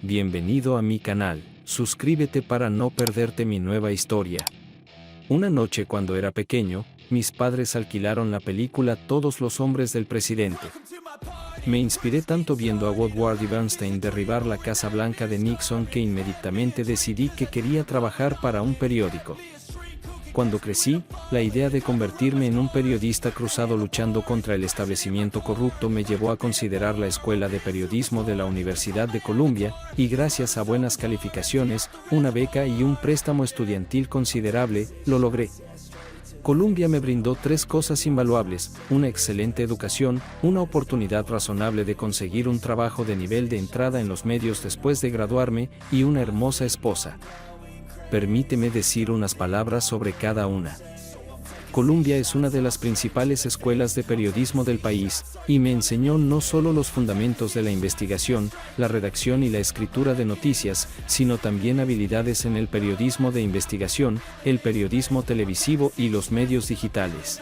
Bienvenido a mi canal, suscríbete para no perderte mi nueva historia. Una noche cuando era pequeño, mis padres alquilaron la película Todos los hombres del presidente. Me inspiré tanto viendo a Woodward y Bernstein derribar la Casa Blanca de Nixon que inmediatamente decidí que quería trabajar para un periódico. Cuando crecí, la idea de convertirme en un periodista cruzado luchando contra el establecimiento corrupto me llevó a considerar la Escuela de Periodismo de la Universidad de Columbia, y gracias a buenas calificaciones, una beca y un préstamo estudiantil considerable, lo logré. Columbia me brindó tres cosas invaluables: una excelente educación, una oportunidad razonable de conseguir un trabajo de nivel de entrada en los medios después de graduarme, y una hermosa esposa. Permíteme decir unas palabras sobre cada una. Columbia es una de las principales escuelas de periodismo del país, y me enseñó no solo los fundamentos de la investigación, la redacción y la escritura de noticias, sino también habilidades en el periodismo de investigación, el periodismo televisivo y los medios digitales.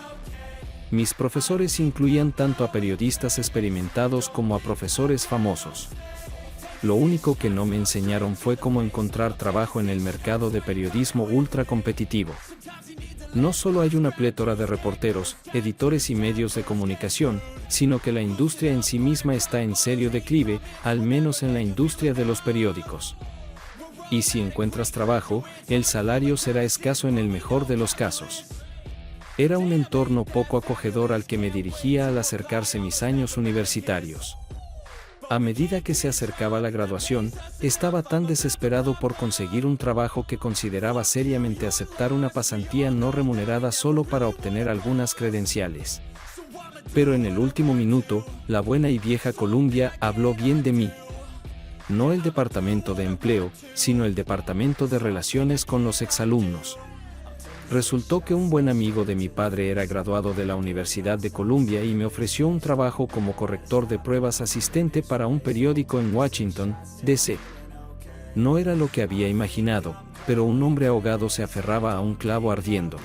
Mis profesores incluían tanto a periodistas experimentados como a profesores famosos. Lo único que no me enseñaron fue cómo encontrar trabajo en el mercado de periodismo ultra competitivo. No solo hay una plétora de reporteros, editores y medios de comunicación, sino que la industria en sí misma está en serio declive, al menos en la industria de los periódicos. Y si encuentras trabajo, el salario será escaso en el mejor de los casos. Era un entorno poco acogedor al que me dirigía al acercarse mis años universitarios. A medida que se acercaba la graduación, estaba tan desesperado por conseguir un trabajo que consideraba seriamente aceptar una pasantía no remunerada solo para obtener algunas credenciales. Pero en el último minuto, la buena y vieja Columbia habló bien de mí. No el departamento de empleo, sino el departamento de relaciones con los exalumnos. Resultó que un buen amigo de mi padre era graduado de la Universidad de Columbia y me ofreció un trabajo como corrector de pruebas asistente para un periódico en Washington, D.C. No era lo que había imaginado, pero un hombre ahogado se aferraba a un clavo ardiendo.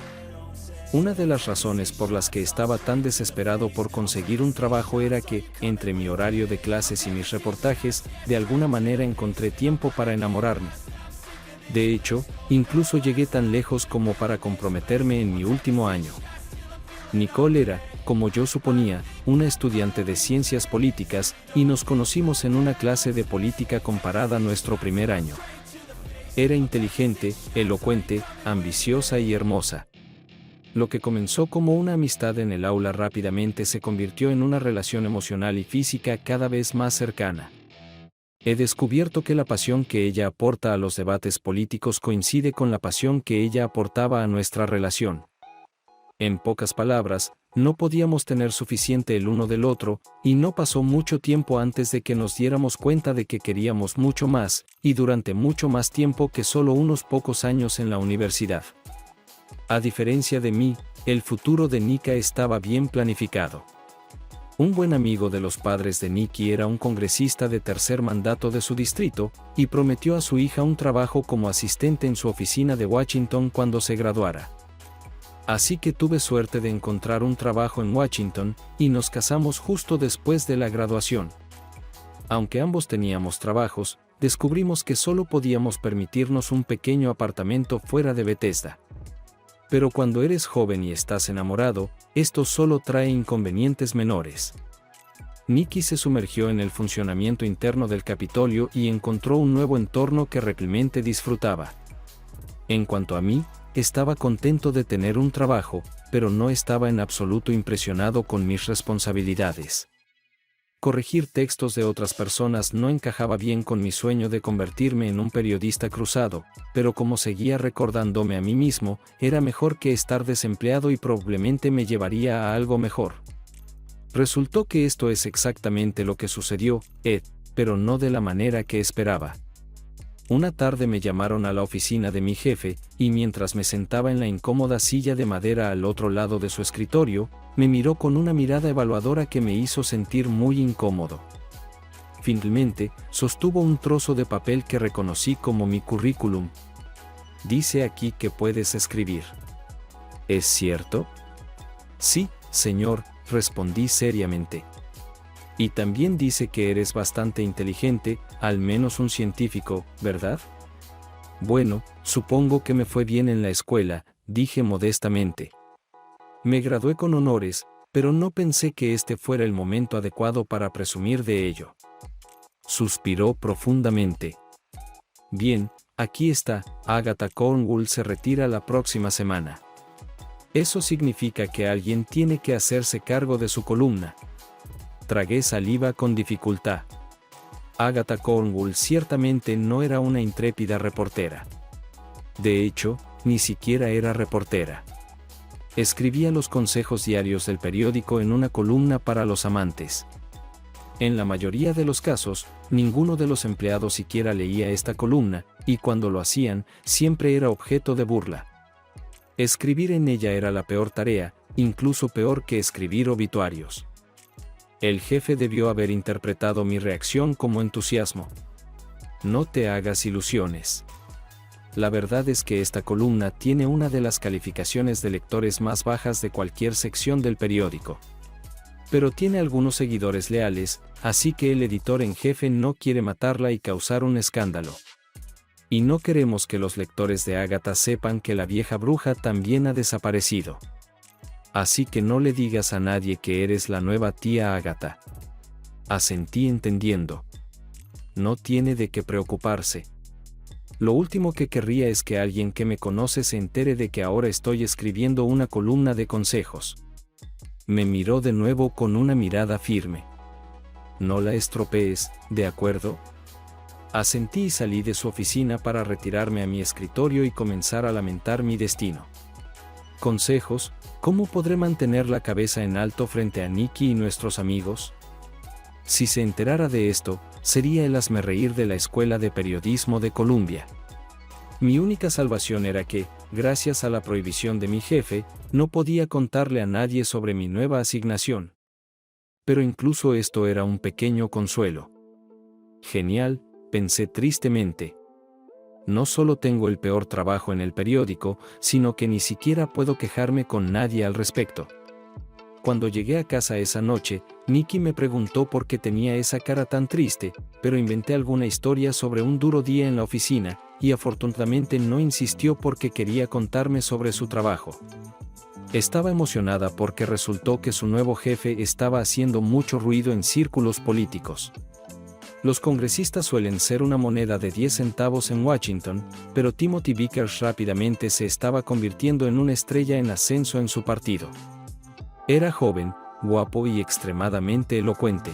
Una de las razones por las que estaba tan desesperado por conseguir un trabajo era que, entre mi horario de clases y mis reportajes, de alguna manera encontré tiempo para enamorarme. De hecho, incluso llegué tan lejos como para comprometerme en mi último año. Nicole era, como yo suponía, una estudiante de ciencias políticas, y nos conocimos en una clase de política comparada nuestro primer año. Era inteligente, elocuente, ambiciosa y hermosa. Lo que comenzó como una amistad en el aula rápidamente se convirtió en una relación emocional y física cada vez más cercana. He descubierto que la pasión que ella aporta a los debates políticos coincide con la pasión que ella aportaba a nuestra relación. En pocas palabras, no podíamos tener suficiente el uno del otro, y no pasó mucho tiempo antes de que nos diéramos cuenta de que queríamos mucho más, y durante mucho más tiempo que solo unos pocos años en la universidad. A diferencia de mí, el futuro de Nika estaba bien planificado. Un buen amigo de los padres de Nikki era un congresista de tercer mandato de su distrito, y prometió a su hija un trabajo como asistente en su oficina de Washington cuando se graduara. Así que tuve suerte de encontrar un trabajo en Washington, y nos casamos justo después de la graduación. Aunque ambos teníamos trabajos, descubrimos que solo podíamos permitirnos un pequeño apartamento fuera de Bethesda. Pero cuando eres joven y estás enamorado, esto solo trae inconvenientes menores. Nikki se sumergió en el funcionamiento interno del Capitolio y encontró un nuevo entorno que realmente disfrutaba. En cuanto a mí, estaba contento de tener un trabajo, pero no estaba en absoluto impresionado con mis responsabilidades. Corregir textos de otras personas no encajaba bien con mi sueño de convertirme en un periodista cruzado, pero como seguía recordándome a mí mismo, era mejor que estar desempleado y probablemente me llevaría a algo mejor. Resultó que esto es exactamente lo que sucedió, pero no de la manera que esperaba. Una tarde me llamaron a la oficina de mi jefe, y mientras me sentaba en la incómoda silla de madera al otro lado de su escritorio, me miró con una mirada evaluadora que me hizo sentir muy incómodo. Finalmente, sostuvo un trozo de papel que reconocí como mi currículum. Dice aquí que puedes escribir. ¿Es cierto? Sí, señor, respondí seriamente. Y también dice que eres bastante inteligente, al menos un científico, ¿verdad? Bueno, supongo que me fue bien en la escuela, dije modestamente. Me gradué con honores, pero no pensé que este fuera el momento adecuado para presumir de ello. Suspiró profundamente. Bien, aquí está, Agatha Cornwall se retira la próxima semana. Eso significa que alguien tiene que hacerse cargo de su columna. Tragué saliva con dificultad. Agatha Cornwall ciertamente no era una intrépida reportera. De hecho, ni siquiera era reportera. Escribía los consejos diarios del periódico en una columna para los amantes. En la mayoría de los casos, ninguno de los empleados siquiera leía esta columna, y cuando lo hacían, siempre era objeto de burla. Escribir en ella era la peor tarea, incluso peor que escribir obituarios. El jefe debió haber interpretado mi reacción como entusiasmo. No te hagas ilusiones. La verdad es que esta columna tiene una de las calificaciones de lectores más bajas de cualquier sección del periódico. Pero tiene algunos seguidores leales, así que el editor en jefe no quiere matarla y causar un escándalo. Y no queremos que los lectores de Agatha sepan que la vieja bruja también ha desaparecido. Así que no le digas a nadie que eres la nueva tía Agatha. Asentí entendiendo. No tiene de qué preocuparse. Lo último que querría es que alguien que me conoce se entere de que ahora estoy escribiendo una columna de consejos. Me miró de nuevo con una mirada firme. No la estropees, ¿de acuerdo? Asentí y salí de su oficina para retirarme a mi escritorio y comenzar a lamentar mi destino. Consejos, ¿cómo podré mantener la cabeza en alto frente a Nicky y nuestros amigos? Si se enterara de esto, sería el hazmerreír de la Escuela de Periodismo de Columbia. Mi única salvación era que, gracias a la prohibición de mi jefe, no podía contarle a nadie sobre mi nueva asignación. Pero incluso esto era un pequeño consuelo. Genial, pensé tristemente. No solo tengo el peor trabajo en el periódico, sino que ni siquiera puedo quejarme con nadie al respecto. Cuando llegué a casa esa noche, Nicky me preguntó por qué tenía esa cara tan triste, pero inventé alguna historia sobre un duro día en la oficina, y afortunadamente no insistió porque quería contarme sobre su trabajo. Estaba emocionada porque resultó que su nuevo jefe estaba haciendo mucho ruido en círculos políticos. Los congresistas suelen ser una moneda de 10 centavos en Washington, pero Timothy Vickers rápidamente se estaba convirtiendo en una estrella en ascenso en su partido. Era joven, guapo y extremadamente elocuente.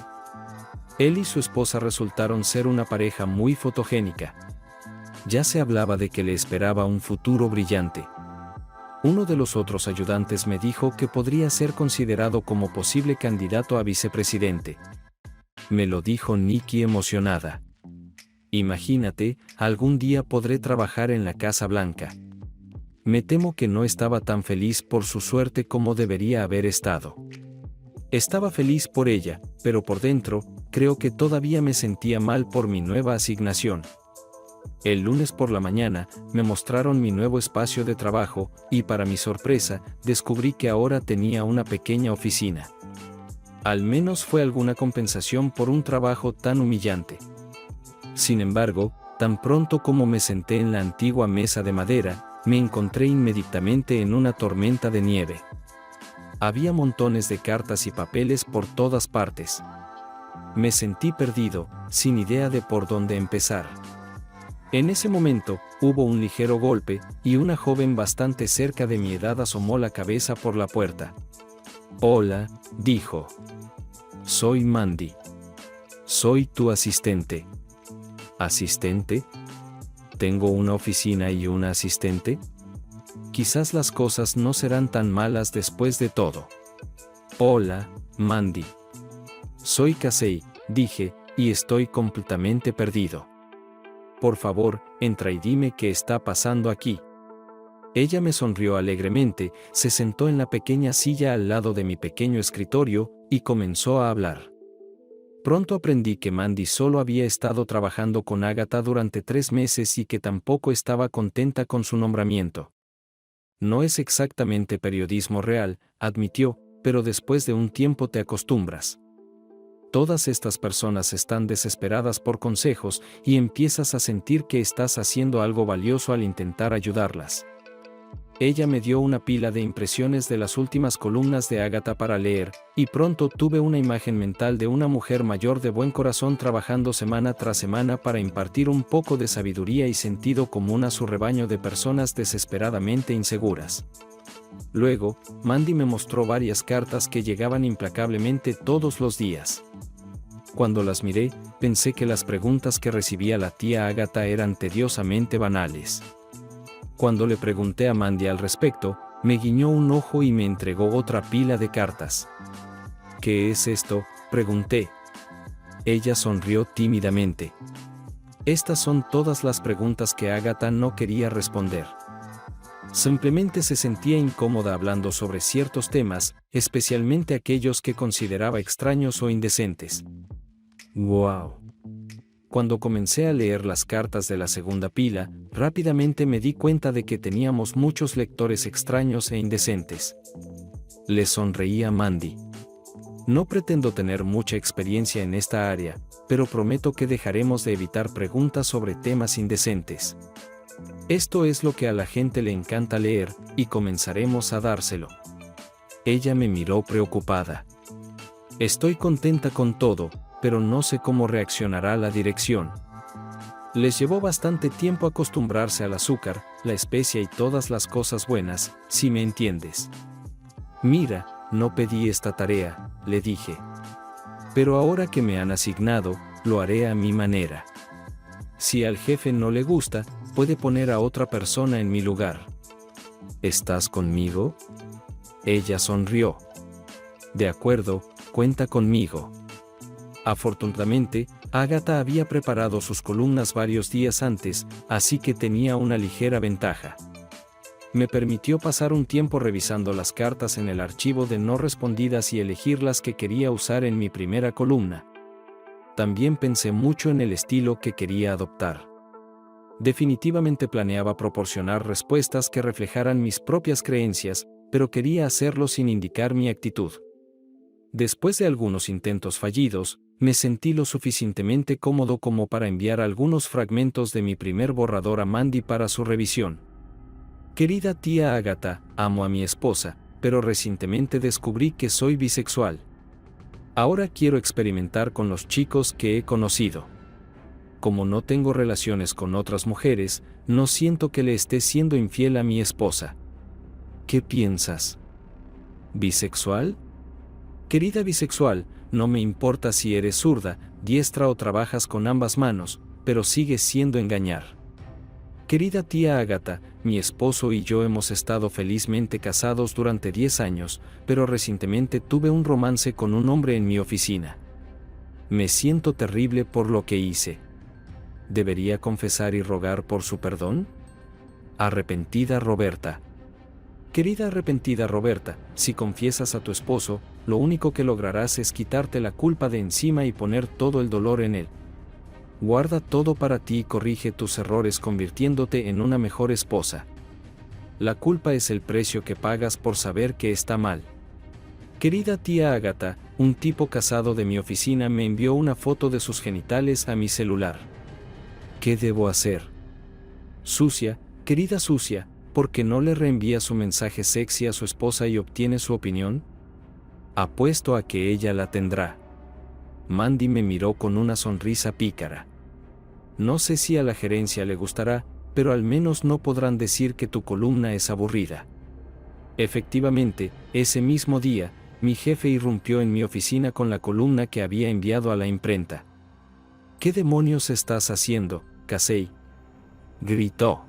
Él y su esposa resultaron ser una pareja muy fotogénica. Ya se hablaba de que le esperaba un futuro brillante. Uno de los otros ayudantes me dijo que podría ser considerado como posible candidato a vicepresidente. Me lo dijo Nicky emocionada. Imagínate, algún día podré trabajar en la Casa Blanca. Me temo que no estaba tan feliz por su suerte como debería haber estado. Estaba feliz por ella, pero por dentro, creo que todavía me sentía mal por mi nueva asignación. El lunes por la mañana, me mostraron mi nuevo espacio de trabajo, y para mi sorpresa, descubrí que ahora tenía una pequeña oficina. Al menos fue alguna compensación por un trabajo tan humillante. Sin embargo, tan pronto como me senté en la antigua mesa de madera, me encontré inmediatamente en una tormenta de nieve. Había montones de cartas y papeles por todas partes. Me sentí perdido, sin idea de por dónde empezar. En ese momento, hubo un ligero golpe, y una joven bastante cerca de mi edad asomó la cabeza por la puerta. «Hola», dijo. «Soy Mandy. Soy tu asistente». ¿Asistente? ¿Tengo una oficina y una asistente? Quizás las cosas no serán tan malas después de todo. «Hola, Mandy. Soy Casey», dije, «y estoy completamente perdido. Por favor, entra y dime qué está pasando aquí». Ella me sonrió alegremente, se sentó en la pequeña silla al lado de mi pequeño escritorio, y comenzó a hablar. Pronto aprendí que Mandy solo había estado trabajando con Agatha durante 3 meses y que tampoco estaba contenta con su nombramiento. «No es exactamente periodismo real», admitió, «pero después de un tiempo te acostumbras». Todas estas personas están desesperadas por consejos y empiezas a sentir que estás haciendo algo valioso al intentar ayudarlas. Ella me dio una pila de impresiones de las últimas columnas de Agatha para leer, y pronto tuve una imagen mental de una mujer mayor de buen corazón trabajando semana tras semana para impartir un poco de sabiduría y sentido común a su rebaño de personas desesperadamente inseguras. Luego, Mandy me mostró varias cartas que llegaban implacablemente todos los días. Cuando las miré, pensé que las preguntas que recibía la tía Agatha eran tediosamente banales. Cuando le pregunté a Mandy al respecto, me guiñó un ojo y me entregó otra pila de cartas. ¿Qué es esto?, pregunté. Ella sonrió tímidamente. Estas son todas las preguntas que Agatha no quería responder. Simplemente se sentía incómoda hablando sobre ciertos temas, especialmente aquellos que consideraba extraños o indecentes. ¡Wow! Cuando comencé a leer las cartas de la segunda pila, rápidamente me di cuenta de que teníamos muchos lectores extraños e indecentes. Le sonreí a Mandy. No pretendo tener mucha experiencia en esta área, pero prometo que dejaremos de evitar preguntas sobre temas indecentes. Esto es lo que a la gente le encanta leer, y comenzaremos a dárselo. Ella me miró preocupada. Estoy contenta con todo, pero no sé cómo reaccionará la dirección. Les llevó bastante tiempo acostumbrarse al azúcar, la especia y todas las cosas buenas, si me entiendes. Mira, no pedí esta tarea, le dije. Pero ahora que me han asignado, lo haré a mi manera. Si al jefe no le gusta, puede poner a otra persona en mi lugar. ¿Estás conmigo? Ella sonrió. De acuerdo, cuenta conmigo. Afortunadamente, Agatha había preparado sus columnas varios días antes, así que tenía una ligera ventaja. Me permitió pasar un tiempo revisando las cartas en el archivo de no respondidas y elegir las que quería usar en mi primera columna. También pensé mucho en el estilo que quería adoptar. Definitivamente planeaba proporcionar respuestas que reflejaran mis propias creencias, pero quería hacerlo sin indicar mi actitud. Después de algunos intentos fallidos, me sentí lo suficientemente cómodo como para enviar algunos fragmentos de mi primer borrador a Mandy para su revisión. Querida tía Agatha, amo a mi esposa, pero recientemente descubrí que soy bisexual. Ahora quiero experimentar con los chicos que he conocido. Como no tengo relaciones con otras mujeres, no siento que le esté siendo infiel a mi esposa. ¿Qué piensas? ¿Bisexual? Querida bisexual, no me importa si eres zurda, diestra o trabajas con ambas manos, pero sigues siendo engañar. Querida tía Agatha, mi esposo y yo hemos estado felizmente casados durante 10 años, pero recientemente tuve un romance con un hombre en mi oficina. Me siento terrible por lo que hice. ¿Debería confesar y rogar por su perdón? Arrepentida Roberta. Querida arrepentida Roberta, si confiesas a tu esposo, lo único que lograrás es quitarte la culpa de encima y poner todo el dolor en él. Guarda todo para ti y corrige tus errores convirtiéndote en una mejor esposa. La culpa es el precio que pagas por saber que está mal. Querida tía Agatha, un tipo casado de mi oficina me envió una foto de sus genitales a mi celular. ¿Qué debo hacer? Sucia, querida sucia, ¿por qué no le reenvía su mensaje sexy a su esposa y obtiene su opinión? Apuesto a que ella la tendrá. Mandy me miró con una sonrisa pícara. No sé si a la gerencia le gustará, pero al menos no podrán decir que tu columna es aburrida. Efectivamente, ese mismo día, mi jefe irrumpió en mi oficina con la columna que había enviado a la imprenta. ¿Qué demonios estás haciendo, Casey?, gritó.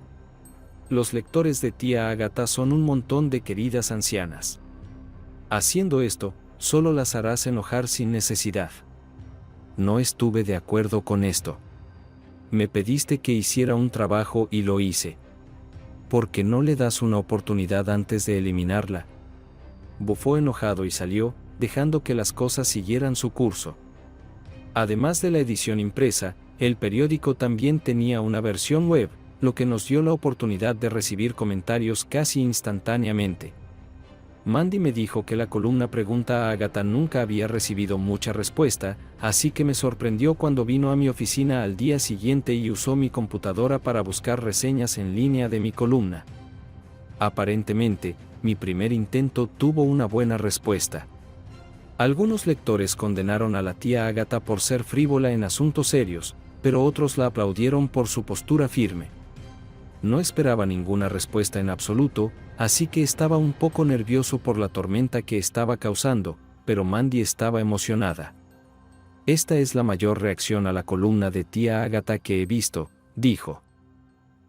Los lectores de tía Agatha son un montón de queridas ancianas. Haciendo esto, solo las harás enojar sin necesidad. No estuve de acuerdo con esto. Me pediste que hiciera un trabajo y lo hice. ¿Por qué no le das una oportunidad antes de eliminarla? Bufó enojado y salió, dejando que las cosas siguieran su curso. Además de la edición impresa, el periódico también tenía una versión web, lo que nos dio la oportunidad de recibir comentarios casi instantáneamente. Mandy me dijo que la columna Pregunta a Agatha nunca había recibido mucha respuesta, así que me sorprendió cuando vino a mi oficina al día siguiente y usó mi computadora para buscar reseñas en línea de mi columna. Aparentemente, mi primer intento tuvo una buena respuesta. Algunos lectores condenaron a la tía Agatha por ser frívola en asuntos serios, pero otros la aplaudieron por su postura firme. No esperaba ninguna respuesta en absoluto, así que estaba un poco nervioso por la tormenta que estaba causando, pero Mandy estaba emocionada. Esta es la mayor reacción a la columna de tía Agatha que he visto, dijo.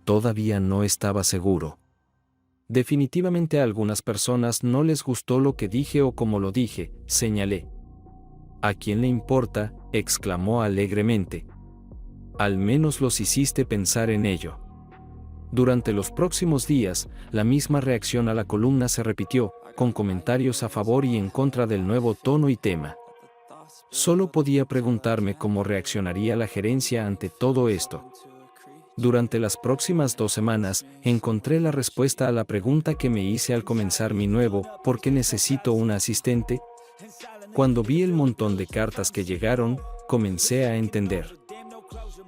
Todavía no estaba seguro. Definitivamente a algunas personas no les gustó lo que dije o como lo dije, señalé. ¿A quién le importa?, exclamó alegremente. Al menos los hiciste pensar en ello. Durante los próximos días, la misma reacción a la columna se repitió, con comentarios a favor y en contra del nuevo tono y tema. Solo podía preguntarme cómo reaccionaría la gerencia ante todo esto. Durante las próximas 2 semanas, encontré la respuesta a la pregunta que me hice al comenzar mi nuevo ¿por qué necesito una asistente? Cuando vi el montón de cartas que llegaron, comencé a entender.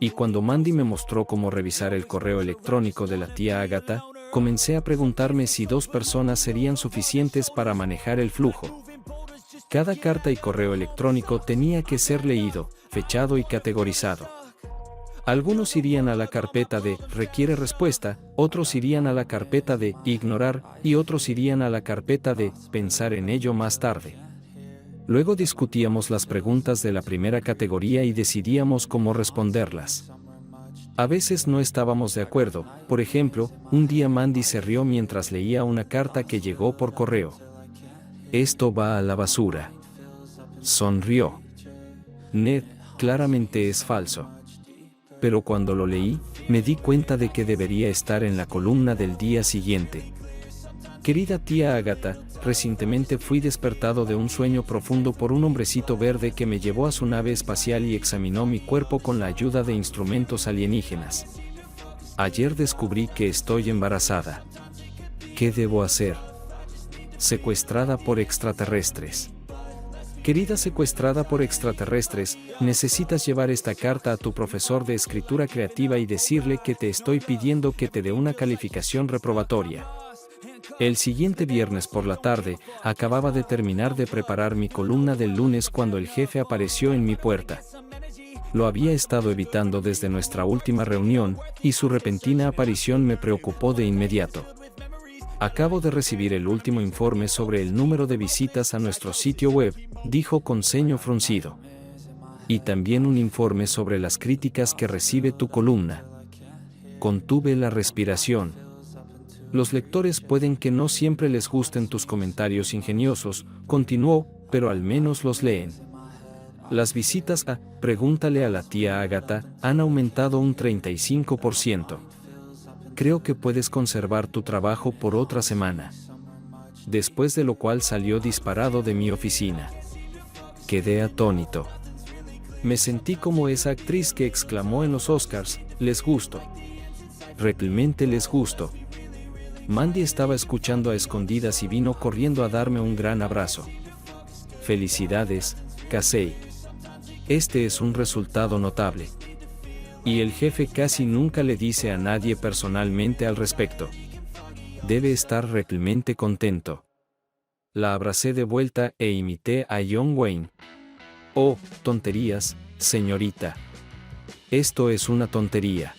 Y cuando Mandy me mostró cómo revisar el correo electrónico de la tía Agatha, comencé a preguntarme si 2 personas serían suficientes para manejar el flujo. Cada carta y correo electrónico tenía que ser leído, fechado y categorizado. Algunos irían a la carpeta de «requiere respuesta», otros irían a la carpeta de «ignorar» y otros irían a la carpeta de «pensar en ello más tarde». Luego discutíamos las preguntas de la primera categoría y decidíamos cómo responderlas. A veces no estábamos de acuerdo, por ejemplo, un día Mandy se rió mientras leía una carta que llegó por correo. «Esto va a la basura». Sonrió. Ned, claramente es falso. Pero cuando lo leí, me di cuenta de que debería estar en la columna del día siguiente. Querida tía Agatha, recientemente fui despertado de un sueño profundo por un hombrecito verde que me llevó a su nave espacial y examinó mi cuerpo con la ayuda de instrumentos alienígenas. Ayer descubrí que estoy embarazada. ¿Qué debo hacer? Secuestrada por extraterrestres. Querida secuestrada por extraterrestres, necesitas llevar esta carta a tu profesor de escritura creativa y decirle que te estoy pidiendo que te dé una calificación reprobatoria. El siguiente viernes por la tarde, acababa de terminar de preparar mi columna del lunes cuando el jefe apareció en mi puerta. Lo había estado evitando desde nuestra última reunión, y su repentina aparición me preocupó de inmediato. Acabo de recibir el último informe sobre el número de visitas a nuestro sitio web, dijo con ceño fruncido. Y también un informe sobre las críticas que recibe tu columna. Contuve la respiración. Los lectores pueden que no siempre les gusten tus comentarios ingeniosos, continuó, pero al menos los leen. Las visitas a Pregúntale a la tía Agatha han aumentado un 35%. Creo que puedes conservar tu trabajo por otra semana. Después de lo cual salió disparado de mi oficina. Quedé atónito. Me sentí como esa actriz que exclamó en los Oscars, «Les gusto». Realmente les gusto. Mandy estaba escuchando a escondidas y vino corriendo a darme un gran abrazo. Felicidades, Casey. Este es un resultado notable. Y el jefe casi nunca le dice a nadie personalmente al respecto. Debe estar realmente contento. La abracé de vuelta e imité a John Wayne. Oh, tonterías, señorita. Esto es una tontería.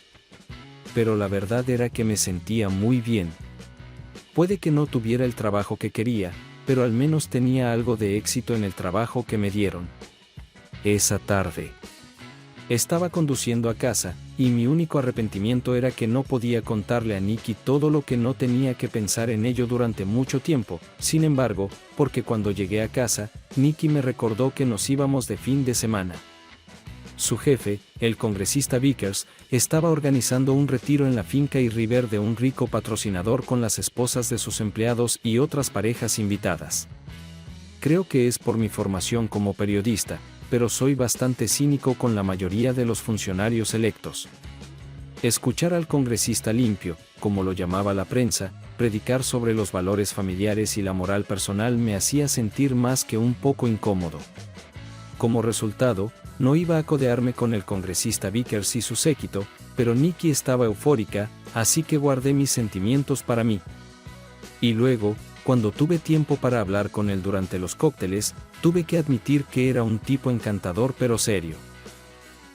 Pero la verdad era que me sentía muy bien. Puede que no tuviera el trabajo que quería, pero al menos tenía algo de éxito en el trabajo que me dieron. Esa tarde. Estaba conduciendo a casa, y mi único arrepentimiento era que no podía contarle a Nikki todo lo que no tenía que pensar en ello durante mucho tiempo. Sin embargo, porque cuando llegué a casa, Nikki me recordó que nos íbamos de fin de semana. Su jefe, el congresista Vickers, estaba organizando un retiro en la finca y River de un rico patrocinador con las esposas de sus empleados y otras parejas invitadas. Creo que es por mi formación como periodista, pero soy bastante cínico con la mayoría de los funcionarios electos. Escuchar al congresista limpio, como lo llamaba la prensa, predicar sobre los valores familiares y la moral personal me hacía sentir más que un poco incómodo. Como resultado, no iba a codearme con el congresista Vickers y su séquito, pero Nikki estaba eufórica, así que guardé mis sentimientos para mí. Y luego, cuando tuve tiempo para hablar con él durante los cócteles, tuve que admitir que era un tipo encantador pero serio.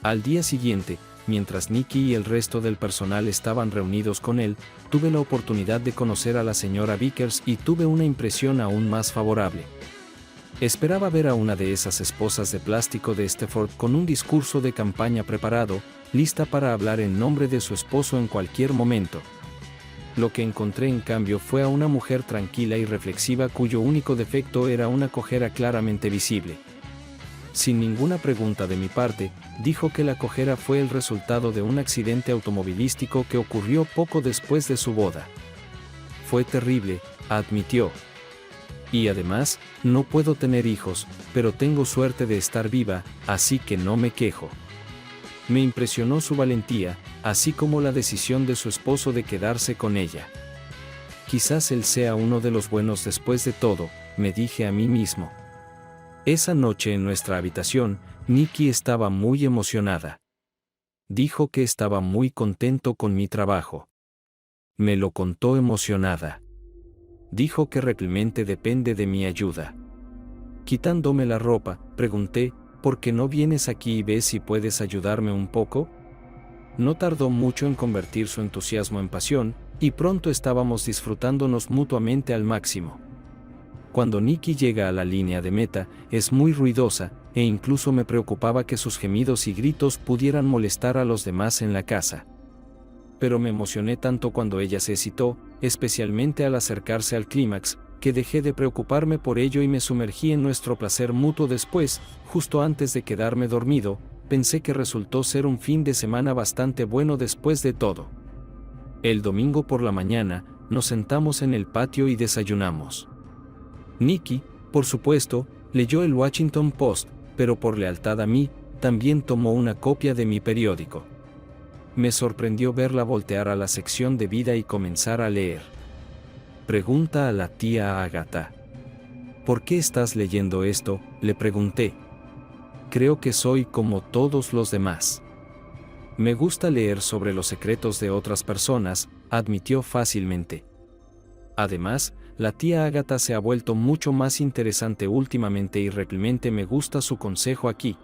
Al día siguiente, mientras Nikki y el resto del personal estaban reunidos con él, tuve la oportunidad de conocer a la señora Vickers y tuve una impresión aún más favorable. Esperaba ver a una de esas esposas de plástico de Stepford con un discurso de campaña preparado, lista para hablar en nombre de su esposo en cualquier momento. Lo que encontré en cambio fue a una mujer tranquila y reflexiva cuyo único defecto era una cojera claramente visible. Sin ninguna pregunta de mi parte, dijo que la cojera fue el resultado de un accidente automovilístico que ocurrió poco después de su boda. Fue terrible, admitió. Y además, no puedo tener hijos, pero tengo suerte de estar viva, así que no me quejo. Me impresionó su valentía, así como la decisión de su esposo de quedarse con ella. Quizás él sea uno de los buenos después de todo, me dije a mí mismo. Esa noche en nuestra habitación, Nikki estaba muy emocionada. Dijo que estaba muy contento con mi trabajo. Me lo contó emocionada. Dijo que realmente depende de mi ayuda. Quitándome la ropa, pregunté, ¿por qué no vienes aquí y ves si puedes ayudarme un poco? No tardó mucho en convertir su entusiasmo en pasión, y pronto estábamos disfrutándonos mutuamente al máximo. Cuando Nikki llega a la línea de meta, es muy ruidosa, e incluso me preocupaba que sus gemidos y gritos pudieran molestar a los demás en la casa. Pero me emocioné tanto cuando ella se excitó, especialmente al acercarse al clímax, que dejé de preocuparme por ello y me sumergí en nuestro placer mutuo después, justo antes de quedarme dormido, pensé que resultó ser un fin de semana bastante bueno después de todo. El domingo por la mañana, nos sentamos en el patio y desayunamos. Nikki, por supuesto, leyó el Washington Post, pero por lealtad a mí, también tomó una copia de mi periódico. Me sorprendió verla voltear a la sección de vida y comenzar a leer. Pregunta a la tía Agatha. ¿Por qué estás leyendo esto?, le pregunté. Creo que soy como todos los demás. Me gusta leer sobre los secretos de otras personas, admitió fácilmente. Además, la tía Agatha se ha vuelto mucho más interesante últimamente y realmente me gusta su consejo aquí.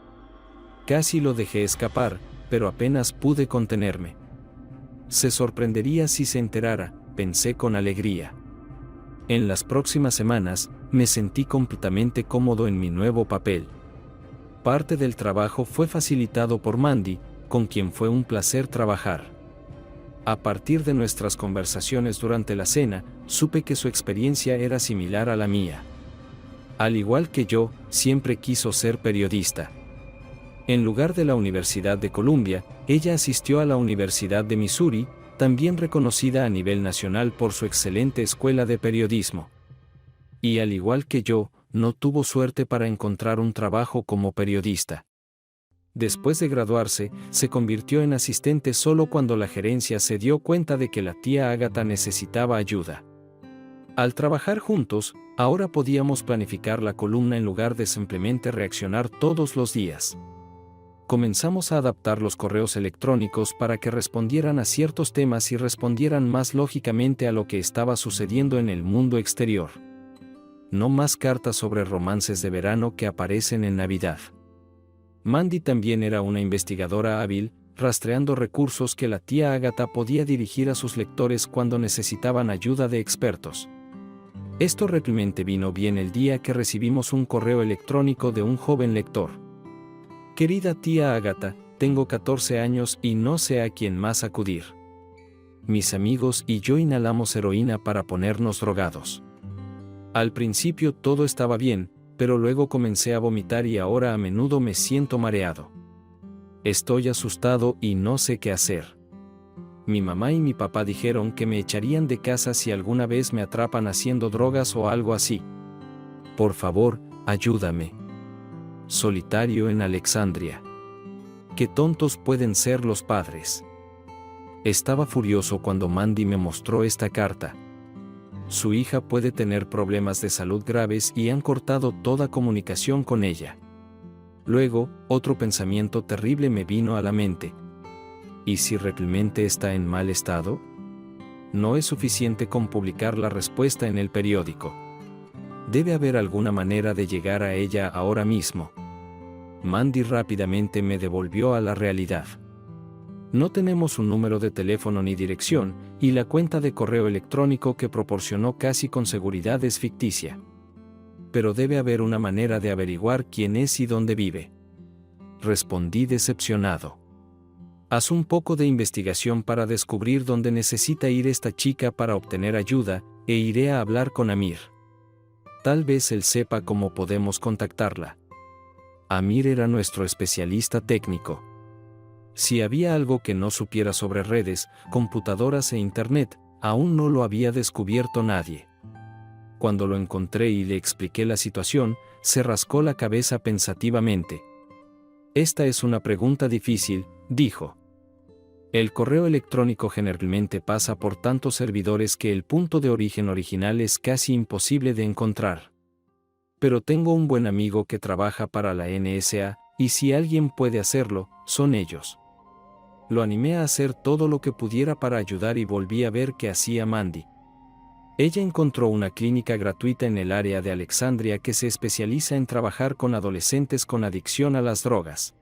Casi lo dejé escapar, pero apenas pude contenerme. Se sorprendería si se enterara, pensé con alegría. En las próximas semanas, me sentí completamente cómodo en mi nuevo papel. Parte del trabajo fue facilitado por Mandy, con quien fue un placer trabajar. A partir de nuestras conversaciones durante la cena, supe que su experiencia era similar a la mía. Al igual que yo, siempre quiso ser periodista. En lugar de la Universidad de Columbia, ella asistió a la Universidad de Missouri, también reconocida a nivel nacional por su excelente escuela de periodismo. Y al igual que yo, no tuvo suerte para encontrar un trabajo como periodista. Después de graduarse, se convirtió en asistente solo cuando la gerencia se dio cuenta de que la tía Agatha necesitaba ayuda. Al trabajar juntos, ahora podíamos planificar la columna en lugar de simplemente reaccionar todos los días. Comenzamos a adaptar los correos electrónicos para que respondieran a ciertos temas y respondieran más lógicamente a lo que estaba sucediendo en el mundo exterior. No más cartas sobre romances de verano que aparecen en Navidad. Mandy también era una investigadora hábil, rastreando recursos que la tía Agatha podía dirigir a sus lectores cuando necesitaban ayuda de expertos. Esto realmente vino bien el día que recibimos un correo electrónico de un joven lector. Querida tía Agatha, tengo 14 años y no sé a quién más acudir. Mis amigos y yo inhalamos heroína para ponernos drogados. Al principio todo estaba bien, pero luego comencé a vomitar y ahora a menudo me siento mareado. Estoy asustado y no sé qué hacer. Mi mamá y mi papá dijeron que me echarían de casa si alguna vez me atrapan haciendo drogas o algo así. Por favor, ayúdame. Solitario en Alexandria. Qué tontos pueden ser los padres. Estaba furioso cuando Mandy me mostró esta carta. su hija puede tener problemas de salud graves y han cortado toda comunicación con ella. Luego, otro pensamiento terrible me vino a la mente. ¿Y si realmente está en mal estado? No es suficiente con publicar la respuesta en el periódico. Debe haber alguna manera de llegar a ella ahora mismo. Mandy rápidamente me devolvió a la realidad. No tenemos un número de teléfono ni dirección, y la cuenta de correo electrónico que proporcionó casi con seguridad es ficticia. Pero debe haber una manera de averiguar quién es y dónde vive. Respondí decepcionado. Haz un poco de investigación para descubrir dónde necesita ir esta chica para obtener ayuda, e iré a hablar con Amir. Tal vez él sepa cómo podemos contactarla. Amir era nuestro especialista técnico. Si había algo que no supiera sobre redes, computadoras e Internet, aún no lo había descubierto nadie. Cuando lo encontré y le expliqué la situación, se rascó la cabeza pensativamente. Esta es una pregunta difícil, dijo. El correo electrónico generalmente pasa por tantos servidores que el punto de origen original es casi imposible de encontrar. Pero tengo un buen amigo que trabaja para la NSA, y si alguien puede hacerlo, son ellos. Lo animé a hacer todo lo que pudiera para ayudar y volví a ver qué hacía Mandy. Ella encontró una clínica gratuita en el área de Alexandria que se especializa en trabajar con adolescentes con adicción a las drogas.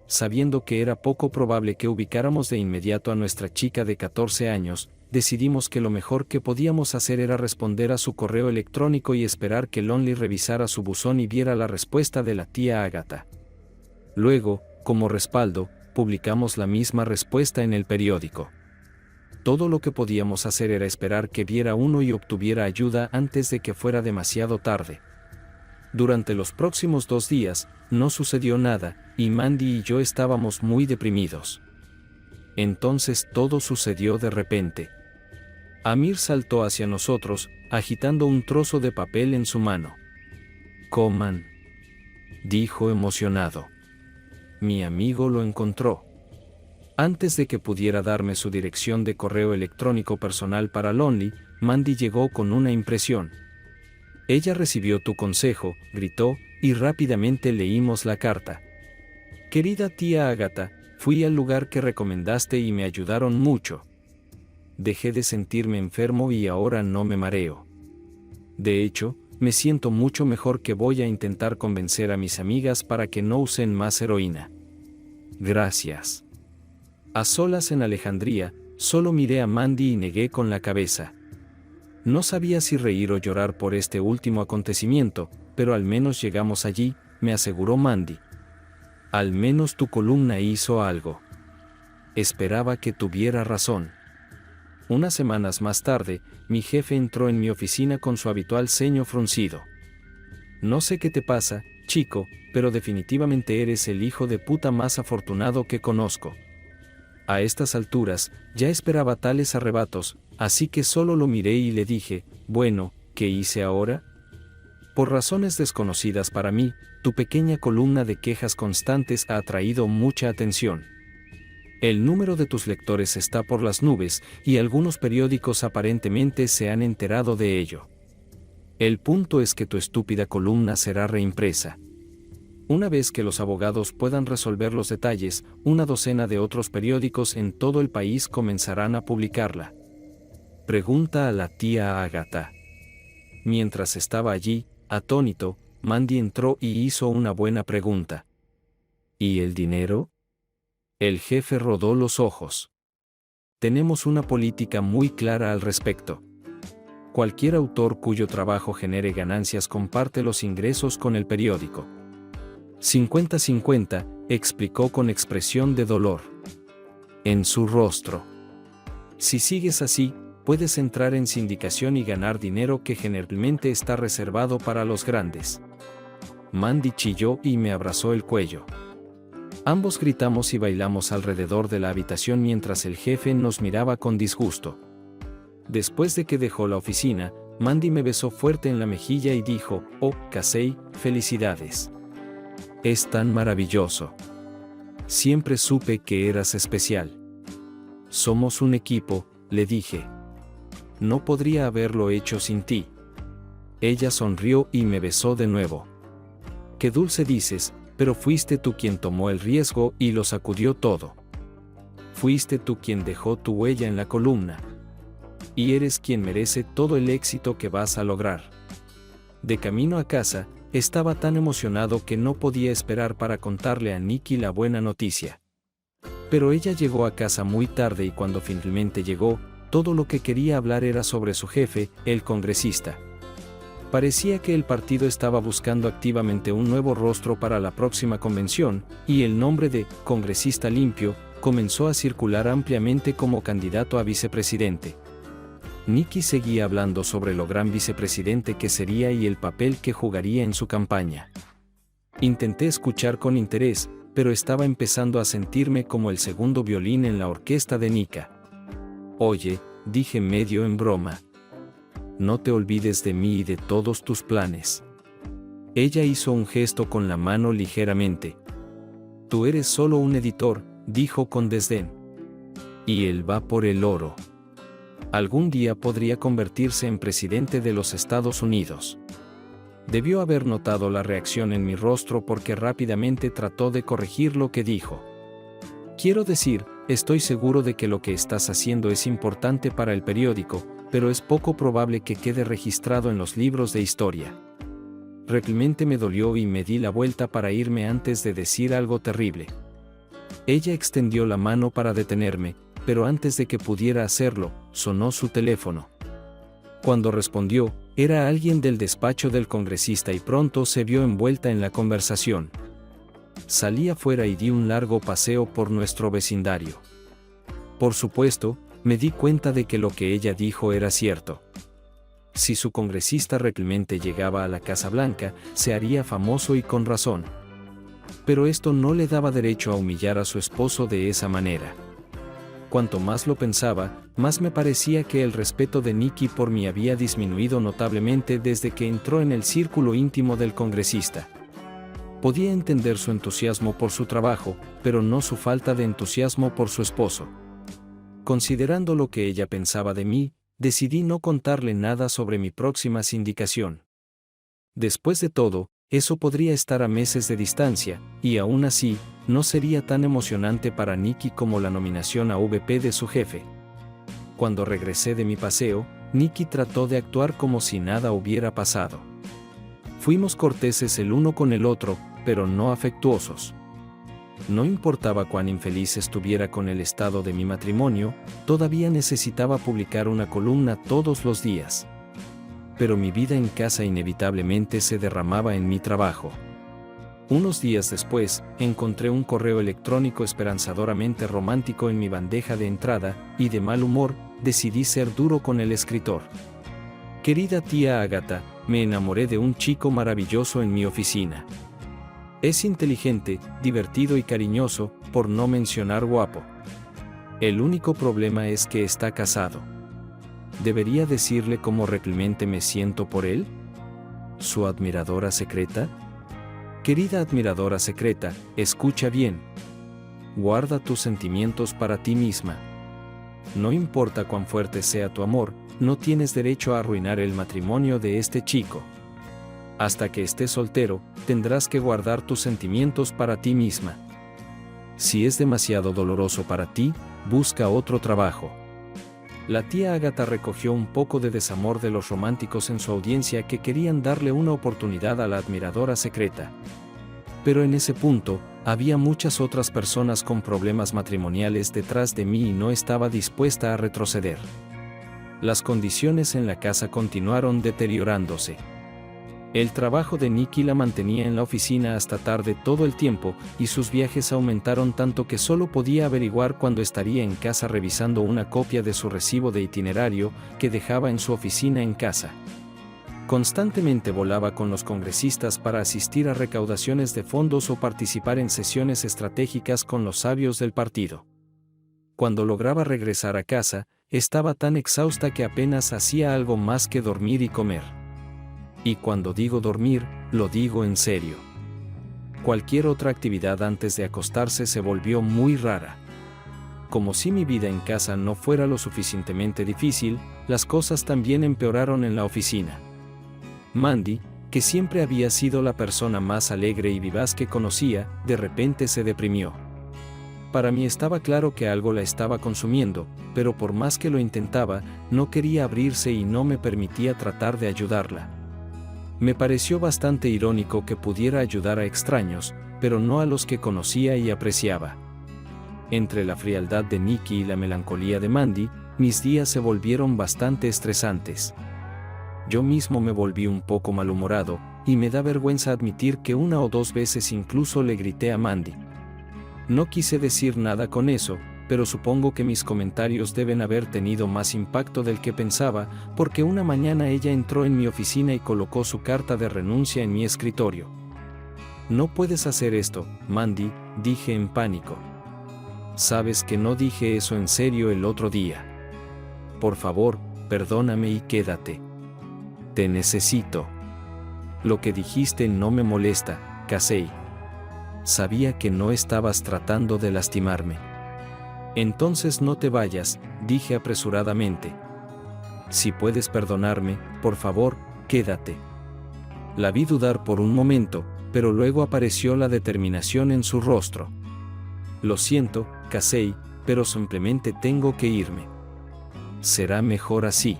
Sabiendo que era poco probable que ubicáramos de inmediato a nuestra chica de 14 años, decidimos que lo mejor que podíamos hacer era responder a su correo electrónico y esperar que Lonely revisara su buzón y viera la respuesta de la tía Agatha. Luego, como respaldo, publicamos la misma respuesta en el periódico. Todo lo que podíamos hacer era esperar que viera uno y obtuviera ayuda antes de que fuera demasiado tarde. Durante los próximos 2 días, no sucedió nada, y Mandy y yo estábamos muy deprimidos. Entonces todo sucedió de repente. Amir saltó hacia nosotros, agitando un trozo de papel en su mano. «Coman», dijo emocionado. Mi amigo lo encontró. Antes de que pudiera darme su dirección de correo electrónico personal para Lonely, Mandy llegó con una impresión. Ella recibió tu consejo, gritó, y rápidamente leímos la carta. Querida tía Agatha, fui al lugar que recomendaste y me ayudaron mucho. Dejé de sentirme enfermo y ahora no me mareo. De hecho, me siento mucho mejor que voy a intentar convencer a mis amigas para que no usen más heroína. Gracias. A solas en Alejandría, solo miré a Mandy y negué con la cabeza. No sabía si reír o llorar por este último acontecimiento, pero al menos llegamos allí, me aseguró Mandy. Al menos tu columna hizo algo. Esperaba que tuviera razón. Unas semanas más tarde, mi jefe entró en mi oficina con su habitual ceño fruncido. No sé qué te pasa, chico, pero definitivamente eres el hijo de puta más afortunado que conozco. A estas alturas, ya esperaba tales arrebatos, así que solo lo miré y le dije, bueno, ¿qué hice ahora? Por razones desconocidas para mí, tu pequeña columna de quejas constantes ha atraído mucha atención. El número de tus lectores está por las nubes, y algunos periódicos aparentemente se han enterado de ello. El punto es que tu estúpida columna será reimpresa. Una vez que los abogados puedan resolver los detalles, una docena de otros periódicos en todo el país comenzarán a publicarla. Pregunta a la tía Agatha. Mientras estaba allí, atónito, Mandy entró y hizo una buena pregunta. ¿Y el dinero? El jefe rodó los ojos. Tenemos una política muy clara al respecto. Cualquier autor cuyo trabajo genere ganancias comparte los ingresos con el periódico. 50-50, explicó con expresión de dolor en su rostro. Si sigues así, puedes entrar en sindicación y ganar dinero que generalmente está reservado para los grandes. Mandy chilló y me abrazó el cuello. Ambos gritamos y bailamos alrededor de la habitación mientras el jefe nos miraba con disgusto. Después de que dejó la oficina, Mandy me besó fuerte en la mejilla y dijo, «Oh, Casey, felicidades. Es tan maravilloso. Siempre supe que eras especial». Somos un equipo, le dije. no podría haberlo hecho sin ti. Ella sonrió y me besó de nuevo. Qué dulce dices, pero fuiste tú quien tomó el riesgo y lo sacudió todo. Fuiste tú quien dejó tu huella en la columna. Y eres quien merece todo el éxito que vas a lograr. De camino a casa, estaba tan emocionado que no podía esperar para contarle a Nikki la buena noticia. Pero ella llegó a casa muy tarde y cuando finalmente llegó, todo lo que quería hablar era sobre su jefe, el congresista. Parecía que el partido estaba buscando activamente un nuevo rostro para la próxima convención, y el nombre de «Congresista Limpio» comenzó a circular ampliamente como candidato a vicepresidente. Nikki seguía hablando sobre lo gran vicepresidente que sería y el papel que jugaría en su campaña. Intenté escuchar con interés, pero estaba empezando a sentirme como el segundo violín en la orquesta de Nika. Oye, dije medio en broma. No te olvides de mí y de todos tus planes. Ella hizo un gesto con la mano ligeramente. Tú eres solo un editor, dijo con desdén. Y él va por el oro. Algún día podría convertirse en presidente de los Estados Unidos. Debió haber notado la reacción en mi rostro porque rápidamente trató de corregir lo que dijo. Quiero decir, estoy seguro de que lo que estás haciendo es importante para el periódico, pero es poco probable que quede registrado en los libros de historia. Realmente me dolió y me di la vuelta para irme antes de decir algo terrible. Ella extendió la mano para detenerme, pero antes de que pudiera hacerlo, sonó su teléfono. Cuando respondió, era alguien del despacho del congresista y pronto se vio envuelta en la conversación. Salí afuera y di un largo paseo por nuestro vecindario. Por supuesto, me di cuenta de que lo que ella dijo era cierto. Si su congresista realmente llegaba a la Casa Blanca, se haría famoso y con razón. Pero esto no le daba derecho a humillar a su esposo de esa manera. Cuanto más lo pensaba, más me parecía que el respeto de Nikki por mí había disminuido notablemente desde que entró en el círculo íntimo del congresista. Podía entender su entusiasmo por su trabajo, pero no su falta de entusiasmo por su esposo. Considerando lo que ella pensaba de mí, decidí no contarle nada sobre mi próxima sindicación. Después de todo, eso podría estar a meses de distancia, y aún así, no sería tan emocionante para Nikki como la nominación a VP de su jefe. Cuando regresé de mi paseo, Nikki trató de actuar como si nada hubiera pasado. Fuimos corteses el uno con el otro, pero no afectuosos. No importaba cuán infeliz estuviera con el estado de mi matrimonio, todavía necesitaba publicar una columna todos los días. Pero mi vida en casa inevitablemente se derramaba en mi trabajo. Unos días después, encontré un correo electrónico esperanzadoramente romántico en mi bandeja de entrada, y de mal humor, decidí ser duro con el escritor. Querida tía Agatha, me enamoré de un chico maravilloso en mi oficina. Es inteligente, divertido y cariñoso, por no mencionar guapo. El único problema es que está casado. ¿Debería decirle cómo realmente me siento por él? ¿Su admiradora secreta? Querida admiradora secreta, escucha bien. Guarda tus sentimientos para ti misma. No importa cuán fuerte sea tu amor, no tienes derecho a arruinar el matrimonio de este chico. Hasta que estés soltero, tendrás que guardar tus sentimientos para ti misma. Si es demasiado doloroso para ti, busca otro trabajo. La tía Agatha recogió un poco de desamor de los románticos en su audiencia que querían darle una oportunidad a la admiradora secreta. Pero en ese punto, había muchas otras personas con problemas matrimoniales detrás de mí y no estaba dispuesta a retroceder. Las condiciones en la casa continuaron deteriorándose. El trabajo de Nikki la mantenía en la oficina hasta tarde todo el tiempo, y sus viajes aumentaron tanto que solo podía averiguar cuándo estaría en casa revisando una copia de su recibo de itinerario que dejaba en su oficina en casa. Constantemente volaba con los congresistas para asistir a recaudaciones de fondos o participar en sesiones estratégicas con los sabios del partido. Cuando lograba regresar a casa, estaba tan exhausta que apenas hacía algo más que dormir y comer. Y cuando digo dormir, lo digo en serio. Cualquier otra actividad antes de acostarse se volvió muy rara. Como si mi vida en casa no fuera lo suficientemente difícil, las cosas también empeoraron en la oficina. Mandy, que siempre había sido la persona más alegre y vivaz que conocía, de repente se deprimió. Para mí estaba claro que algo la estaba consumiendo, pero por más que lo intentaba, no quería abrirse y no me permitía tratar de ayudarla. Me pareció bastante irónico que pudiera ayudar a extraños, pero no a los que conocía y apreciaba. Entre la frialdad de Nikki y la melancolía de Mandy, mis días se volvieron bastante estresantes. Yo mismo me volví un poco malhumorado, y me da vergüenza admitir que una o dos veces incluso le grité a Mandy. No quise decir nada con eso, pero supongo que mis comentarios deben haber tenido más impacto del que pensaba, porque una mañana ella entró en mi oficina y colocó su carta de renuncia en mi escritorio. «No puedes hacer esto, Mandy», dije en pánico. «Sabes que no dije eso en serio el otro día. Por favor, perdóname y quédate. Te necesito. Lo que dijiste no me molesta, Casey. Sabía que no estabas tratando de lastimarme». «Entonces no te vayas», dije apresuradamente. «Si puedes perdonarme, por favor, quédate». La vi dudar por un momento, pero luego apareció la determinación en su rostro. «Lo siento, Casey, pero simplemente tengo que irme. Será mejor así».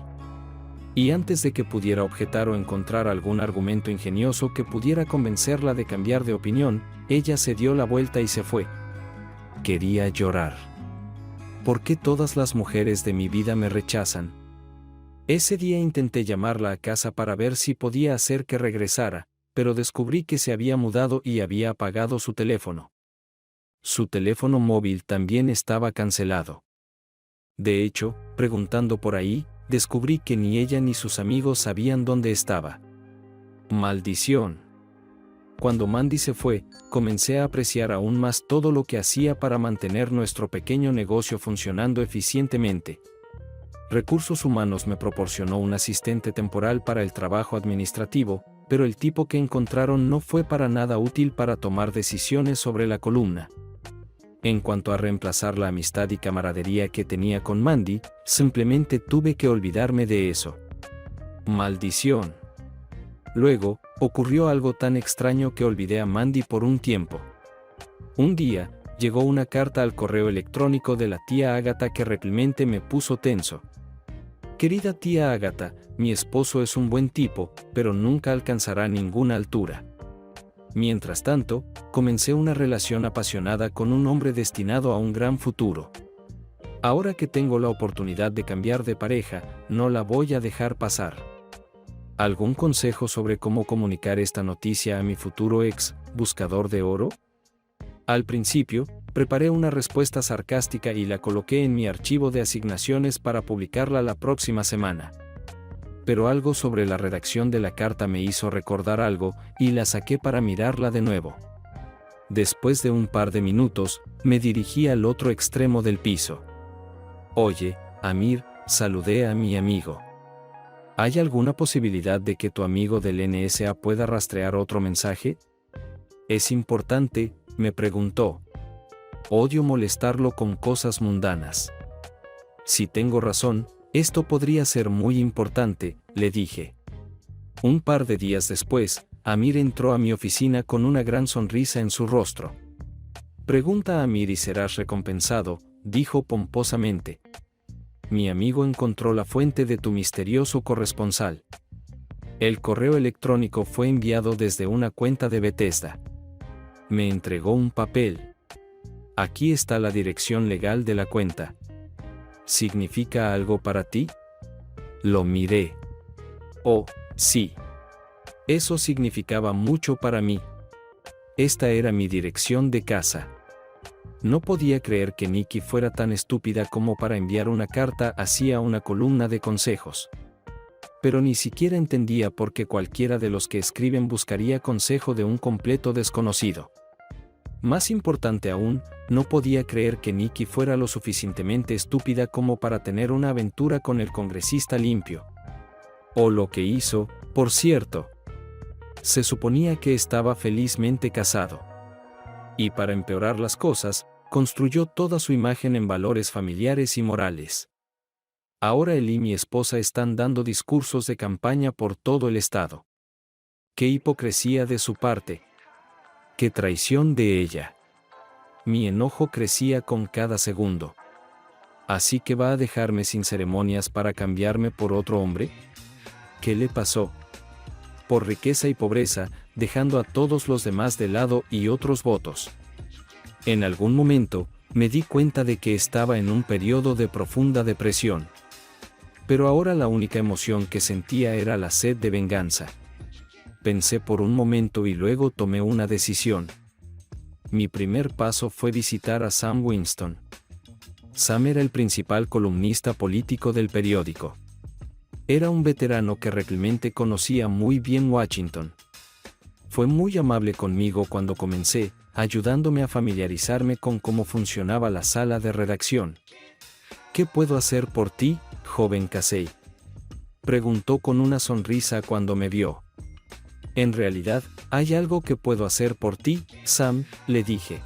Y antes de que pudiera objetar o encontrar algún argumento ingenioso que pudiera convencerla de cambiar de opinión, ella se dio la vuelta y se fue. Quería llorar. ¿Por qué todas las mujeres de mi vida me rechazan? Ese día intenté llamarla a casa para ver si podía hacer que regresara, pero descubrí que se había mudado y había apagado su teléfono. Su teléfono móvil también estaba cancelado. De hecho, preguntando por ahí, descubrí que ni ella ni sus amigos sabían dónde estaba. ¡Maldición! Cuando Mandy se fue, comencé a apreciar aún más todo lo que hacía para mantener nuestro pequeño negocio funcionando eficientemente. Recursos Humanos me proporcionó un asistente temporal para el trabajo administrativo, pero el tipo que encontraron no fue para nada útil para tomar decisiones sobre la columna. En cuanto a reemplazar la amistad y camaradería que tenía con Mandy, simplemente tuve que olvidarme de eso. ¡Maldición! Luego, ocurrió algo tan extraño que olvidé a Mandy por un tiempo. Un día, llegó una carta al correo electrónico de la tía Agatha que realmente me puso tenso. «Querida tía Agatha, mi esposo es un buen tipo, pero nunca alcanzará ninguna altura. Mientras tanto, comencé una relación apasionada con un hombre destinado a un gran futuro. Ahora que tengo la oportunidad de cambiar de pareja, no la voy a dejar pasar. ¿Algún consejo sobre cómo comunicar esta noticia a mi futuro ex, buscador de oro?» Al principio, preparé una respuesta sarcástica y la coloqué en mi archivo de asignaciones para publicarla la próxima semana. Pero algo sobre la redacción de la carta me hizo recordar algo, y la saqué para mirarla de nuevo. Después de un par de minutos, me dirigí al otro extremo del piso. «Oye, Amir», saludé a mi amigo. «¿Hay alguna posibilidad de que tu amigo del NSA pueda rastrear otro mensaje? ¿Es importante?», me preguntó. «Odio molestarlo con cosas mundanas». «Si tengo razón, esto podría ser muy importante», le dije. Un par de días después, Amir entró a mi oficina con una gran sonrisa en su rostro. «Pregunta a Amir y serás recompensado», dijo pomposamente. «Mi amigo encontró la fuente de tu misterioso corresponsal». El correo electrónico fue enviado desde una cuenta de Bethesda. Me entregó un papel. «Aquí está la dirección legal de la cuenta. ¿Significa algo para ti?». Lo miré. Oh, sí. Eso significaba mucho para mí. Esta era mi dirección de casa. No podía creer que Nikki fuera tan estúpida como para enviar una carta así a una columna de consejos. Pero ni siquiera entendía por qué cualquiera de los que escriben buscaría consejo de un completo desconocido. Más importante aún, no podía creer que Nikki fuera lo suficientemente estúpida como para tener una aventura con el congresista limpio. O lo que hizo, por cierto. Se suponía que estaba felizmente casado. Y para empeorar las cosas, construyó toda su imagen en valores familiares y morales. Ahora él y mi esposa están dando discursos de campaña por todo el estado. ¡Qué hipocresía de su parte! ¡Qué traición de ella! Mi enojo crecía con cada segundo. ¿Así que va a dejarme sin ceremonias para cambiarme por otro hombre? ¿Qué le pasó? Por riqueza y pobreza, dejando a todos los demás de lado y otros votos. En algún momento, me di cuenta de que estaba en un periodo de profunda depresión. Pero ahora la única emoción que sentía era la sed de venganza. Pensé por un momento y luego tomé una decisión. Mi primer paso fue visitar a Sam Winston. Sam era el principal columnista político del periódico. Era un veterano que realmente conocía muy bien Washington. Fue muy amable conmigo cuando comencé, ayudándome a familiarizarme con cómo funcionaba la sala de redacción. ¿Qué puedo hacer por ti, joven Casey?, preguntó con una sonrisa cuando me vio. En realidad, ¿hay algo que puedo hacer por ti, Sam?, le dije.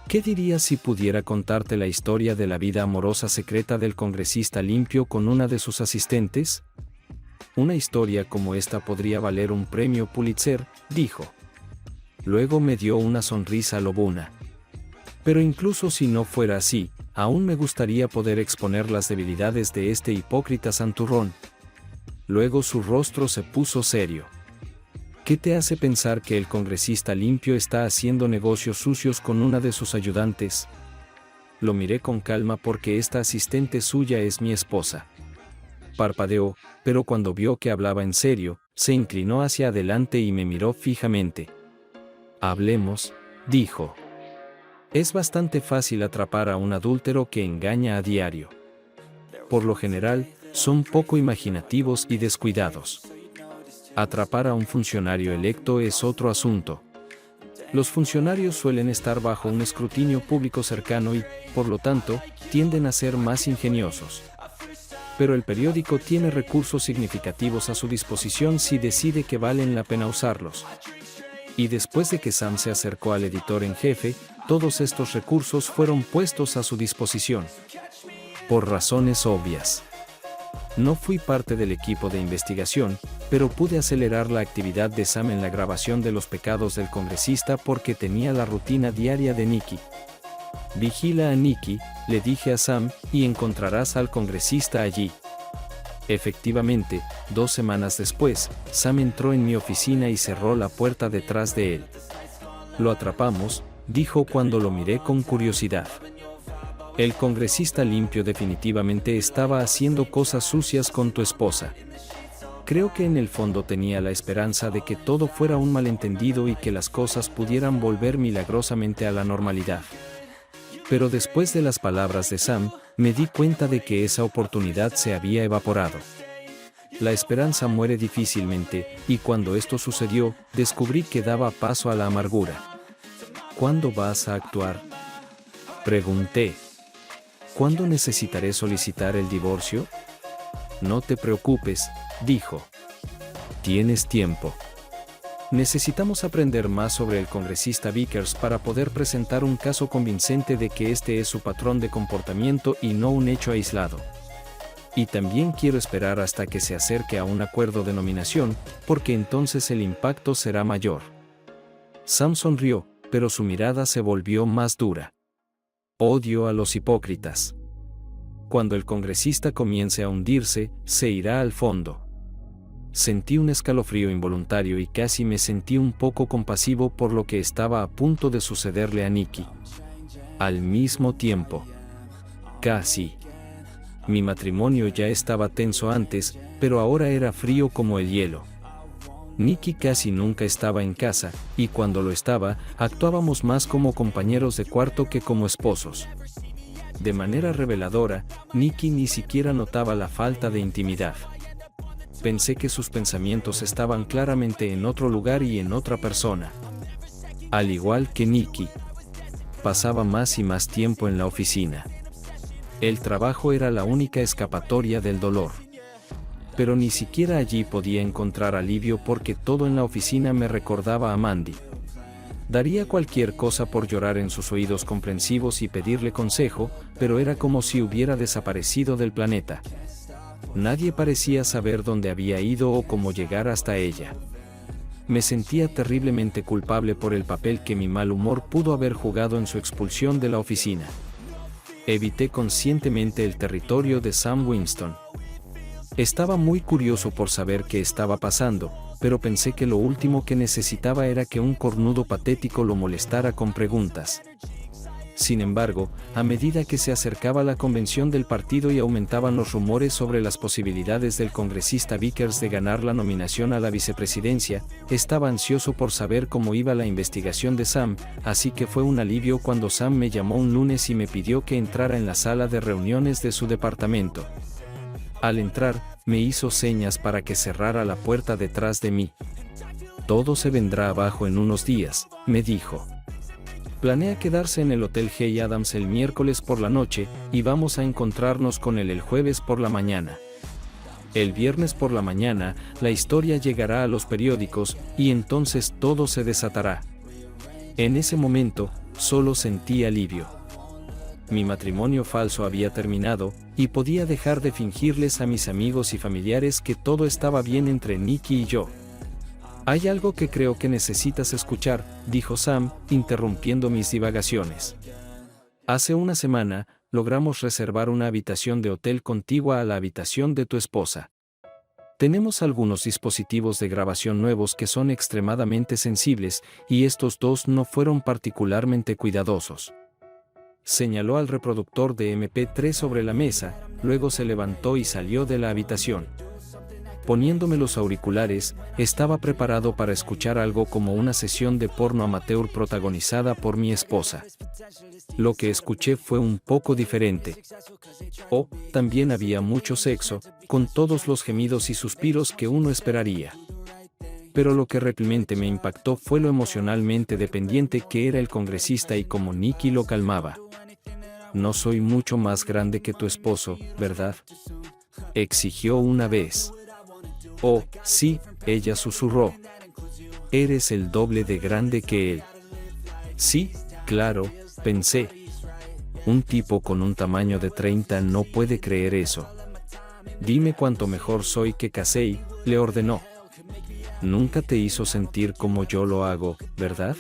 ¿Qué dirías si pudiera contarte la historia de la vida amorosa secreta del congresista limpio con una de sus asistentes? Una historia como esta podría valer un premio Pulitzer, dijo. Luego me dio una sonrisa lobuna. Pero incluso si no fuera así, aún me gustaría poder exponer las debilidades de este hipócrita santurrón. Luego su rostro se puso serio. ¿Qué te hace pensar que el congresista limpio está haciendo negocios sucios con una de sus ayudantes? Lo miré con calma porque esta asistente suya es mi esposa. Parpadeó, pero cuando vio que hablaba en serio, se inclinó hacia adelante y me miró fijamente. Hablemos, dijo. Es bastante fácil atrapar a un adúltero que engaña a diario. Por lo general, son poco imaginativos y descuidados. Atrapar a un funcionario electo es otro asunto. Los funcionarios suelen estar bajo un escrutinio público cercano y, por lo tanto, tienden a ser más ingeniosos. Pero el periódico tiene recursos significativos a su disposición si decide que valen la pena usarlos. Y después de que Sam se acercó al editor en jefe, todos estos recursos fueron puestos a su disposición. Por razones obvias. No fui parte del equipo de investigación, pero pude acelerar la actividad de Sam en la grabación de los pecados del congresista porque tenía la rutina diaria de Nikki. Vigila a Nikki, le dije a Sam, y encontrarás al congresista allí. Efectivamente, 2 semanas después, Sam entró en mi oficina y cerró la puerta detrás de él. Lo atrapamos, dijo cuando lo miré con curiosidad. El congresista limpio definitivamente estaba haciendo cosas sucias con tu esposa. Creo que en el fondo tenía la esperanza de que todo fuera un malentendido y que las cosas pudieran volver milagrosamente a la normalidad. Pero después de las palabras de Sam, me di cuenta de que esa oportunidad se había evaporado. La esperanza muere difícilmente, y cuando esto sucedió, descubrí que daba paso a la amargura. ¿Cuándo vas a actuar?, pregunté. ¿Cuándo necesitaré solicitar el divorcio? No te preocupes, dijo. Tienes tiempo. Necesitamos aprender más sobre el congresista Vickers para poder presentar un caso convincente de que este es su patrón de comportamiento y no un hecho aislado. Y también quiero esperar hasta que se acerque a un acuerdo de nominación, porque entonces el impacto será mayor. Sam sonrió, pero su mirada se volvió más dura. Odio a los hipócritas. Cuando el congresista comience a hundirse, se irá al fondo. Sentí un escalofrío involuntario y casi me sentí un poco compasivo por lo que estaba a punto de sucederle a Nikki. Al mismo tiempo. Casi. Mi matrimonio ya estaba tenso antes, pero ahora era frío como el hielo. Nikki casi nunca estaba en casa, y cuando lo estaba, actuábamos más como compañeros de cuarto que como esposos. De manera reveladora, Nikki ni siquiera notaba la falta de intimidad. Pensé que sus pensamientos estaban claramente en otro lugar y en otra persona. Al igual que Nikki, pasaba más y más tiempo en la oficina. El trabajo era la única escapatoria del dolor. Pero ni siquiera allí podía encontrar alivio porque todo en la oficina me recordaba a Mandy. Daría cualquier cosa por llorar en sus oídos comprensivos y pedirle consejo, pero era como si hubiera desaparecido del planeta. Nadie parecía saber dónde había ido o cómo llegar hasta ella. Me sentía terriblemente culpable por el papel que mi mal humor pudo haber jugado en su expulsión de la oficina. Evité conscientemente el territorio de Sam Winston. Estaba muy curioso por saber qué estaba pasando, pero pensé que lo último que necesitaba era que un cornudo patético lo molestara con preguntas. Sin embargo, a medida que se acercaba la convención del partido y aumentaban los rumores sobre las posibilidades del congresista Vickers de ganar la nominación a la vicepresidencia, estaba ansioso por saber cómo iba la investigación de Sam, así que fue un alivio cuando Sam me llamó un lunes y me pidió que entrara en la sala de reuniones de su departamento. Al entrar, me hizo señas para que cerrara la puerta detrás de mí. Todo se vendrá abajo en unos días, me dijo. Planea quedarse en el Hotel Hey Adams el miércoles por la noche, y vamos a encontrarnos con él el jueves por la mañana. El viernes por la mañana, la historia llegará a los periódicos, y entonces todo se desatará. En ese momento, solo sentí alivio. Mi matrimonio falso había terminado, y podía dejar de fingirles a mis amigos y familiares que todo estaba bien entre Nikki y yo. «Hay algo que creo que necesitas escuchar», dijo Sam, interrumpiendo mis divagaciones. «Hace una semana, logramos reservar una habitación de hotel contigua a la habitación de tu esposa. Tenemos algunos dispositivos de grabación nuevos que son extremadamente sensibles, y estos dos no fueron particularmente cuidadosos». Señaló al reproductor de MP3 sobre la mesa, luego se levantó y salió de la habitación. Poniéndome los auriculares, estaba preparado para escuchar algo como una sesión de porno amateur protagonizada por mi esposa. Lo que escuché fue un poco diferente. También había mucho sexo, con todos los gemidos y suspiros que uno esperaría. Pero lo que realmente me impactó fue lo emocionalmente dependiente que era el congresista y cómo Nikki lo calmaba. «No soy mucho más grande que tu esposo, ¿verdad?», exigió una vez. «Oh, sí», ella susurró. «Eres el doble de grande que él». «Sí, claro», pensé. Un tipo con un tamaño de 30 no puede creer eso. «Dime cuánto mejor soy que Casey», le ordenó. «Nunca te hizo sentir como yo lo hago, ¿verdad?».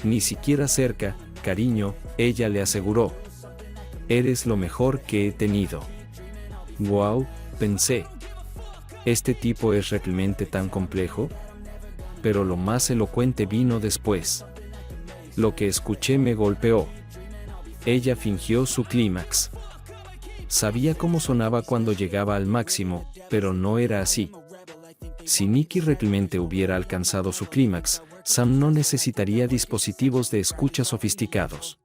«Ni siquiera cerca, cariño», ella le aseguró. «Eres lo mejor que he tenido». «Wow», pensé. ¿Este tipo es realmente tan complejo? Pero lo más elocuente vino después. Lo que escuché me golpeó. Ella fingió su clímax. Sabía cómo sonaba cuando llegaba al máximo, pero no era así. Si Nikki realmente hubiera alcanzado su clímax, Sam no necesitaría dispositivos de escucha sofisticados.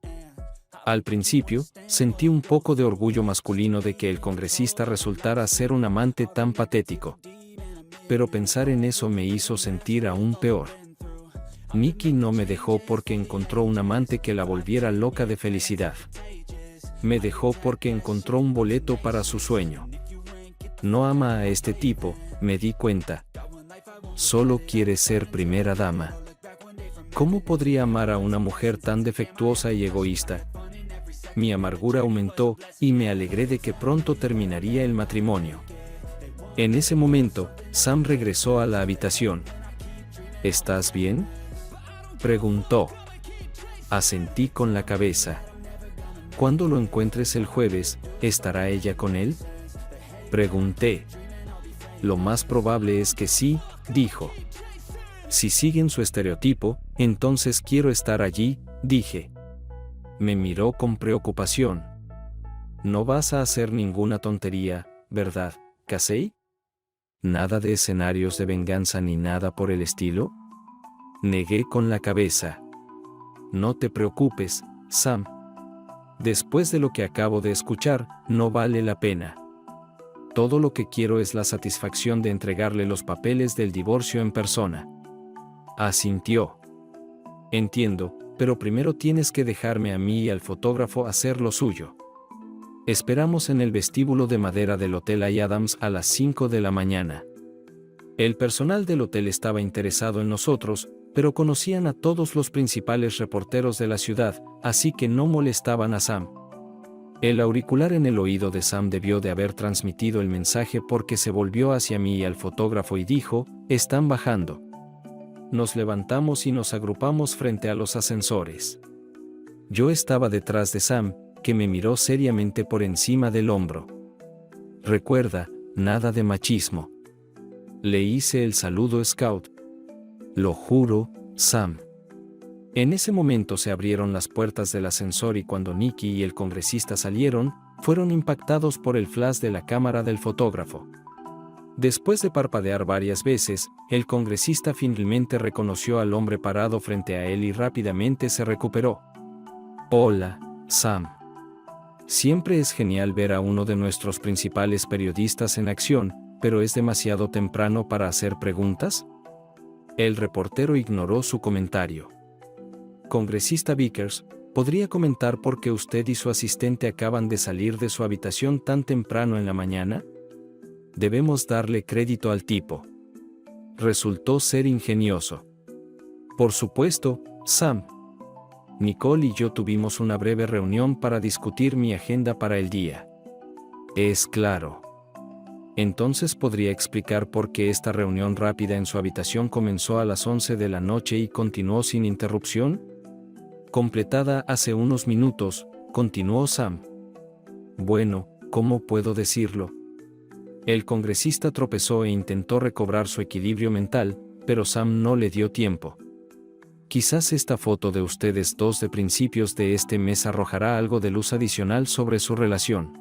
Al principio, sentí un poco de orgullo masculino de que el congresista resultara ser un amante tan patético. Pero pensar en eso me hizo sentir aún peor. Nikki no me dejó porque encontró un amante que la volviera loca de felicidad. Me dejó porque encontró un boleto para su sueño. No ama a este tipo, me di cuenta. Solo quiere ser primera dama. ¿Cómo podría amar a una mujer tan defectuosa y egoísta? Mi amargura aumentó, y me alegré de que pronto terminaría el matrimonio. En ese momento, Sam regresó a la habitación. «¿Estás bien?», preguntó. Asentí con la cabeza. «Cuando lo encuentres el jueves, ¿estará ella con él?», pregunté. «Lo más probable es que sí», dijo. «Si siguen su estereotipo, entonces quiero estar allí», dije. Me miró con preocupación. «No vas a hacer ninguna tontería, ¿verdad, Casey? ¿Nada de escenarios de venganza ni nada por el estilo?». Negué con la cabeza. «No te preocupes, Sam. Después de lo que acabo de escuchar, no vale la pena. Todo lo que quiero es la satisfacción de entregarle los papeles del divorcio en persona». Asintió. «Entiendo, pero primero tienes que dejarme a mí y al fotógrafo hacer lo suyo». Esperamos en el vestíbulo de madera del Hotel Hay Adams a las 5 de la mañana. El personal del hotel estaba interesado en nosotros, pero conocían a todos los principales reporteros de la ciudad, así que no molestaban a Sam. El auricular en el oído de Sam debió de haber transmitido el mensaje porque se volvió hacia mí y al fotógrafo y dijo: «Están bajando». Nos levantamos y nos agrupamos frente a los ascensores. Yo estaba detrás de Sam, que me miró seriamente por encima del hombro. «Recuerda, nada de machismo». Le hice el saludo scout. «Lo juro, Sam». En ese momento se abrieron las puertas del ascensor y cuando Nicky y el congresista salieron, fueron impactados por el flash de la cámara del fotógrafo. Después de parpadear varias veces, el congresista finalmente reconoció al hombre parado frente a él y rápidamente se recuperó. «Hola, Sam. Siempre es genial ver a uno de nuestros principales periodistas en acción, pero ¿es demasiado temprano para hacer preguntas?». El reportero ignoró su comentario. «Congresista Vickers, ¿podría comentar por qué usted y su asistente acaban de salir de su habitación tan temprano en la mañana? Debemos darle crédito al tipo. Resultó ser ingenioso». «Por supuesto, Sam. Nicole y yo tuvimos una breve reunión para discutir mi agenda para el día». «Es claro. Entonces podría explicar por qué esta reunión rápida en su habitación comenzó a las 11 de la noche y continuó sin interrupción?» «Completada hace unos minutos», continuó Sam. «Bueno, ¿cómo puedo decirlo?». El congresista tropezó e intentó recobrar su equilibrio mental, pero Sam no le dio tiempo. «Quizás esta foto de ustedes dos de principios de este mes arrojará algo de luz adicional sobre su relación».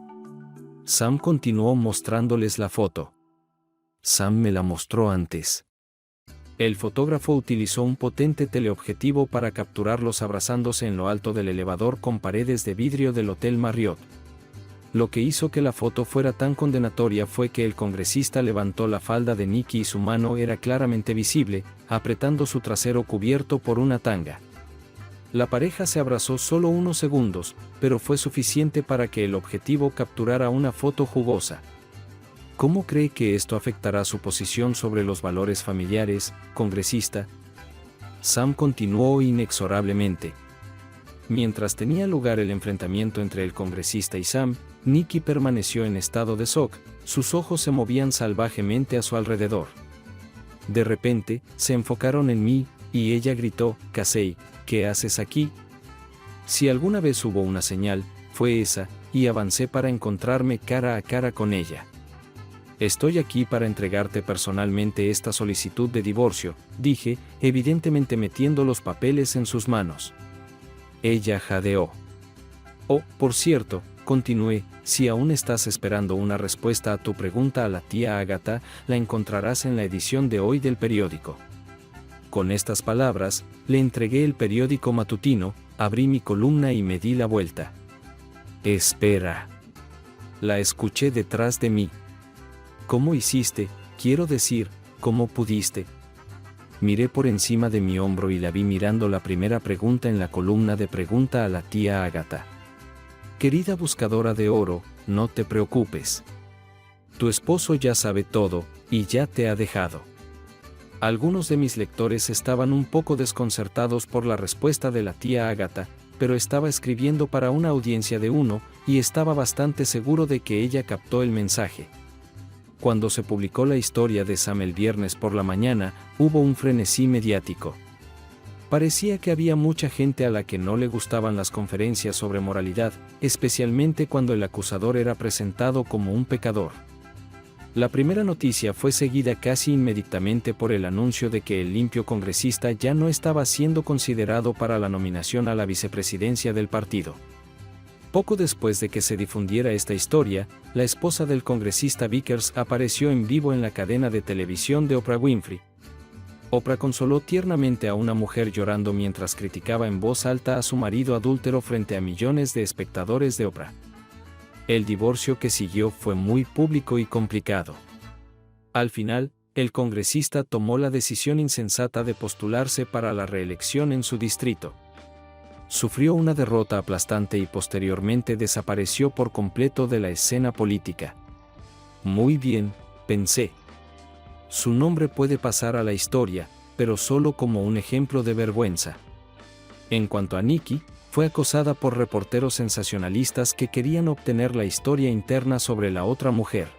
Sam continuó mostrándoles la foto. «Sam me la mostró antes». El fotógrafo utilizó un potente teleobjetivo para capturarlos abrazándose en lo alto del elevador con paredes de vidrio del Hotel Marriott. Lo que hizo que la foto fuera tan condenatoria fue que el congresista levantó la falda de Nicky y su mano era claramente visible, apretando su trasero cubierto por una tanga. La pareja se abrazó solo unos segundos, pero fue suficiente para que el objetivo capturara una foto jugosa. ¿Cómo cree que esto afectará su posición sobre los valores familiares, congresista?». Sam continuó inexorablemente. Mientras tenía lugar el enfrentamiento entre el congresista y Sam, Nicky permaneció en estado de shock, sus ojos se movían salvajemente a su alrededor. De repente, se enfocaron en mí, y ella gritó: «Casey, ¿qué haces aquí?». Si alguna vez hubo una señal, fue esa, y avancé para encontrarme cara a cara con ella. «Estoy aquí para entregarte personalmente esta solicitud de divorcio», dije, evidentemente metiendo los papeles en sus manos. Ella jadeó. «Oh, por cierto», continué, «si aún estás esperando una respuesta a tu pregunta a la tía Agatha, la encontrarás en la edición de hoy del periódico». Con estas palabras, le entregué el periódico matutino, abrí mi columna y me di la vuelta. «Espera». La escuché detrás de mí. «¿Cómo hiciste? Quiero decir, ¿cómo pudiste?». Miré por encima de mi hombro y la vi mirando la primera pregunta en la columna de pregunta a la tía Agatha. «Querida buscadora de oro, no te preocupes. Tu esposo ya sabe todo, y ya te ha dejado». Algunos de mis lectores estaban un poco desconcertados por la respuesta de la tía Agatha, pero estaba escribiendo para una audiencia de uno, y estaba bastante seguro de que ella captó el mensaje. Cuando se publicó la historia de Sam el viernes por la mañana, hubo un frenesí mediático. Parecía que había mucha gente a la que no le gustaban las conferencias sobre moralidad, especialmente cuando el acusador era presentado como un pecador. La primera noticia fue seguida casi inmediatamente por el anuncio de que el limpio congresista ya no estaba siendo considerado para la nominación a la vicepresidencia del partido. Poco después de que se difundiera esta historia, la esposa del congresista Vickers apareció en vivo en la cadena de televisión de Oprah Winfrey. Oprah consoló tiernamente a una mujer llorando mientras criticaba en voz alta a su marido adúltero frente a millones de espectadores de Oprah. El divorcio que siguió fue muy público y complicado. Al final, el congresista tomó la decisión insensata de postularse para la reelección en su distrito. Sufrió una derrota aplastante y posteriormente desapareció por completo de la escena política. Muy bien, pensé. Su nombre puede pasar a la historia, pero solo como un ejemplo de vergüenza. En cuanto a Nikki, fue acosada por reporteros sensacionalistas que querían obtener la historia interna sobre la otra mujer.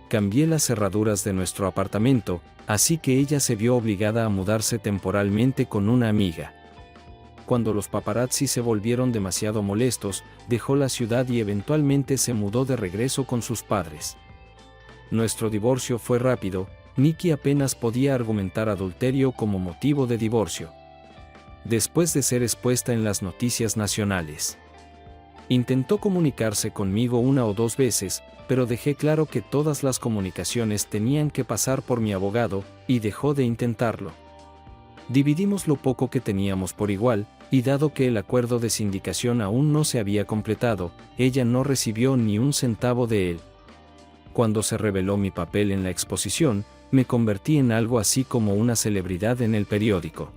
Cambié las cerraduras de nuestro apartamento, así que ella se vio obligada a mudarse temporalmente con una amiga. Cuando los paparazzi se volvieron demasiado molestos, dejó la ciudad y eventualmente se mudó de regreso con sus padres. Nuestro divorcio fue rápido. Nikki apenas podía argumentar adulterio como motivo de divorcio. Después de ser expuesta en las noticias nacionales, intentó comunicarse conmigo una o dos veces, pero dejé claro que todas las comunicaciones tenían que pasar por mi abogado, y dejó de intentarlo. Dividimos lo poco que teníamos por igual, y dado que el acuerdo de sindicación aún no se había completado, ella no recibió ni un centavo de él. Cuando se reveló mi papel en la exposición, me convertí en algo así como una celebridad en el periódico.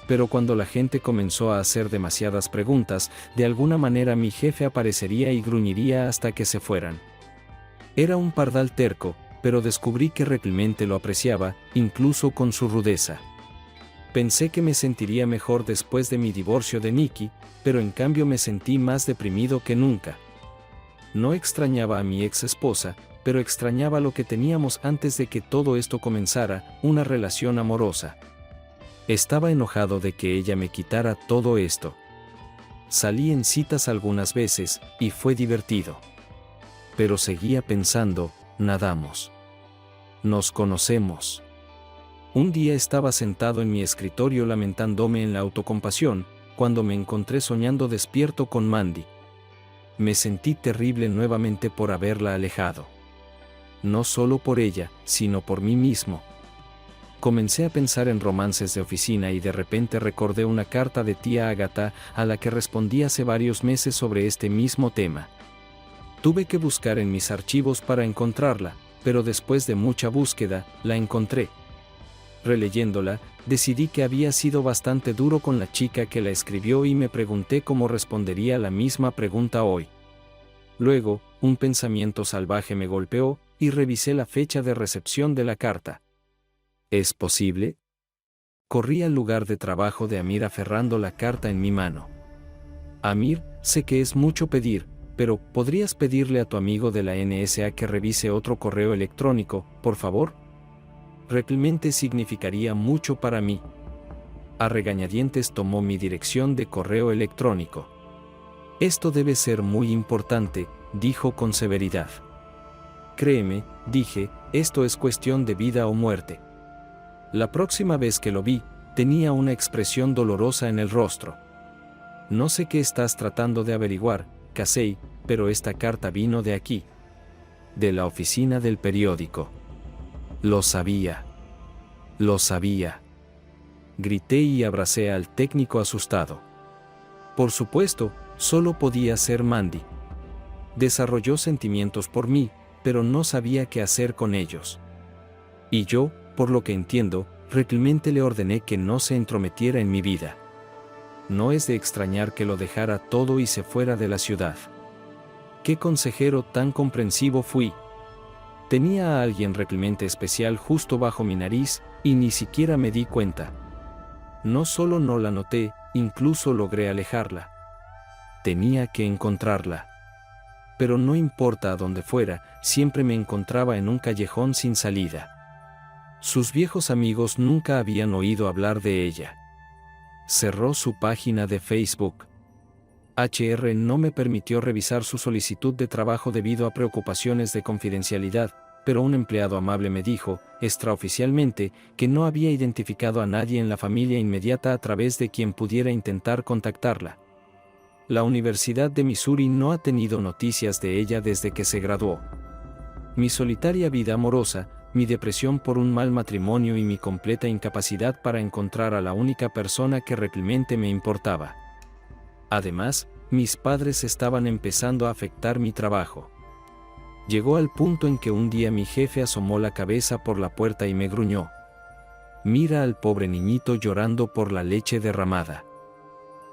Pero cuando la gente comenzó a hacer demasiadas preguntas, de alguna manera mi jefe aparecería y gruñiría hasta que se fueran. Era un pardal terco, pero descubrí que realmente lo apreciaba, incluso con su rudeza. Pensé que me sentiría mejor después de mi divorcio de Nikki, pero en cambio me sentí más deprimido que nunca. No extrañaba a mi ex esposa, pero extrañaba lo que teníamos antes de que todo esto comenzara, una relación amorosa. Estaba enojado de que ella me quitara todo esto. Salí en citas algunas veces, y fue divertido. Pero seguía pensando, nadamos. Nos conocemos. Un día estaba sentado en mi escritorio lamentándome en la autocompasión, cuando me encontré soñando despierto con Mandy. Me sentí terrible nuevamente por haberla alejado. No solo por ella, sino por mí mismo. Comencé a pensar en romances de oficina y de repente recordé una carta de tía Agatha a la que respondí hace varios meses sobre este mismo tema. Tuve que buscar en mis archivos para encontrarla, pero después de mucha búsqueda, la encontré. Releyéndola, decidí que había sido bastante duro con la chica que la escribió y me pregunté cómo respondería la misma pregunta hoy. Luego, un pensamiento salvaje me golpeó, y revisé la fecha de recepción de la carta. ¿Es posible? Corrí al lugar de trabajo de Amir aferrando la carta en mi mano. Amir, sé que es mucho pedir, pero ¿podrías pedirle a tu amigo de la NSA que revise otro correo electrónico, por favor? Realmente significaría mucho para mí. A regañadientes tomó mi dirección de correo electrónico. Esto debe ser muy importante, dijo con severidad. Créeme, dije, esto es cuestión de vida o muerte. La próxima vez que lo vi, tenía una expresión dolorosa en el rostro. No sé qué estás tratando de averiguar, Casey, pero esta carta vino de aquí. De la oficina del periódico. Lo sabía. Lo sabía. Grité y abracé al técnico asustado. Por supuesto, solo podía ser Mandy. Desarrolló sentimientos por mí, pero no sabía qué hacer con ellos. Y yo, por lo que entiendo, realmente le ordené que no se entrometiera en mi vida. No es de extrañar que lo dejara todo y se fuera de la ciudad. Qué consejero tan comprensivo fui. Tenía a alguien realmente especial justo bajo mi nariz, y ni siquiera me di cuenta. No solo no la noté, incluso logré alejarla. Tenía que encontrarla. Pero no importa a dónde fuera, siempre me encontraba en un callejón sin salida. Sus viejos amigos nunca habían oído hablar de ella. Cerró su página de Facebook. HR no me permitió revisar su solicitud de trabajo debido a preocupaciones de confidencialidad, pero un empleado amable me dijo, extraoficialmente, que no había identificado a nadie en la familia inmediata a través de quien pudiera intentar contactarla. La Universidad de Missouri no ha tenido noticias de ella desde que se graduó. Mi solitaria vida amorosa, mi depresión por un mal matrimonio y mi completa incapacidad para encontrar a la única persona que realmente me importaba. Además, mis padres estaban empezando a afectar mi trabajo. Llegó al punto en que un día mi jefe asomó la cabeza por la puerta y me gruñó. Mira al pobre niñito llorando por la leche derramada.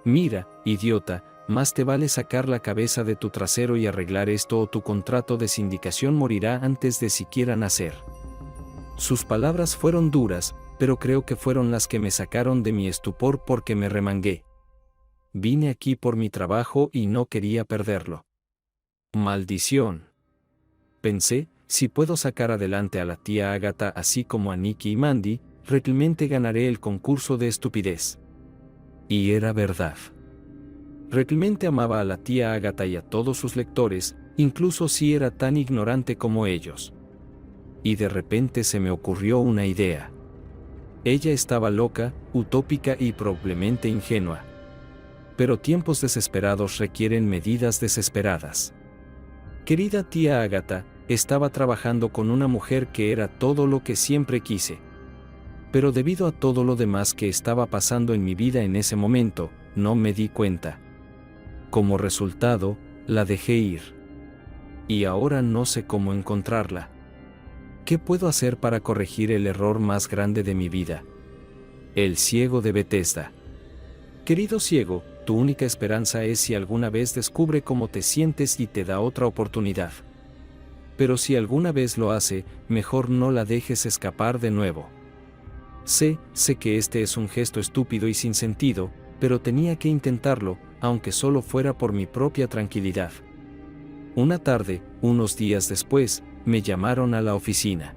Mira, idiota, más te vale sacar la cabeza de tu trasero y arreglar esto o tu contrato de sindicación morirá antes de siquiera nacer. Sus palabras fueron duras, pero creo que fueron las que me sacaron de mi estupor porque me remangué. Vine aquí por mi trabajo y no quería perderlo. Maldición. Pensé, si puedo sacar adelante a la tía Agatha así como a Nicky y Mandy, realmente ganaré el concurso de estupidez. Y era verdad. Realmente amaba a la tía Agatha y a todos sus lectores, incluso si era tan ignorante como ellos. Y de repente se me ocurrió una idea. Ella estaba loca, utópica y probablemente ingenua. Pero tiempos desesperados requieren medidas desesperadas. Querida tía Agatha, estaba trabajando con una mujer que era todo lo que siempre quise. Pero debido a todo lo demás que estaba pasando en mi vida en ese momento, no me di cuenta. Como resultado, la dejé ir. Y ahora no sé cómo encontrarla. ¿Qué puedo hacer para corregir el error más grande de mi vida? El ciego de Bethesda. Querido ciego, tu única esperanza es si alguna vez descubre cómo te sientes y te da otra oportunidad. Pero si alguna vez lo hace, mejor no la dejes escapar de nuevo. Sé que este es un gesto estúpido y sin sentido, pero tenía que intentarlo, aunque solo fuera por mi propia tranquilidad. Una tarde, unos días después, me llamaron a la oficina.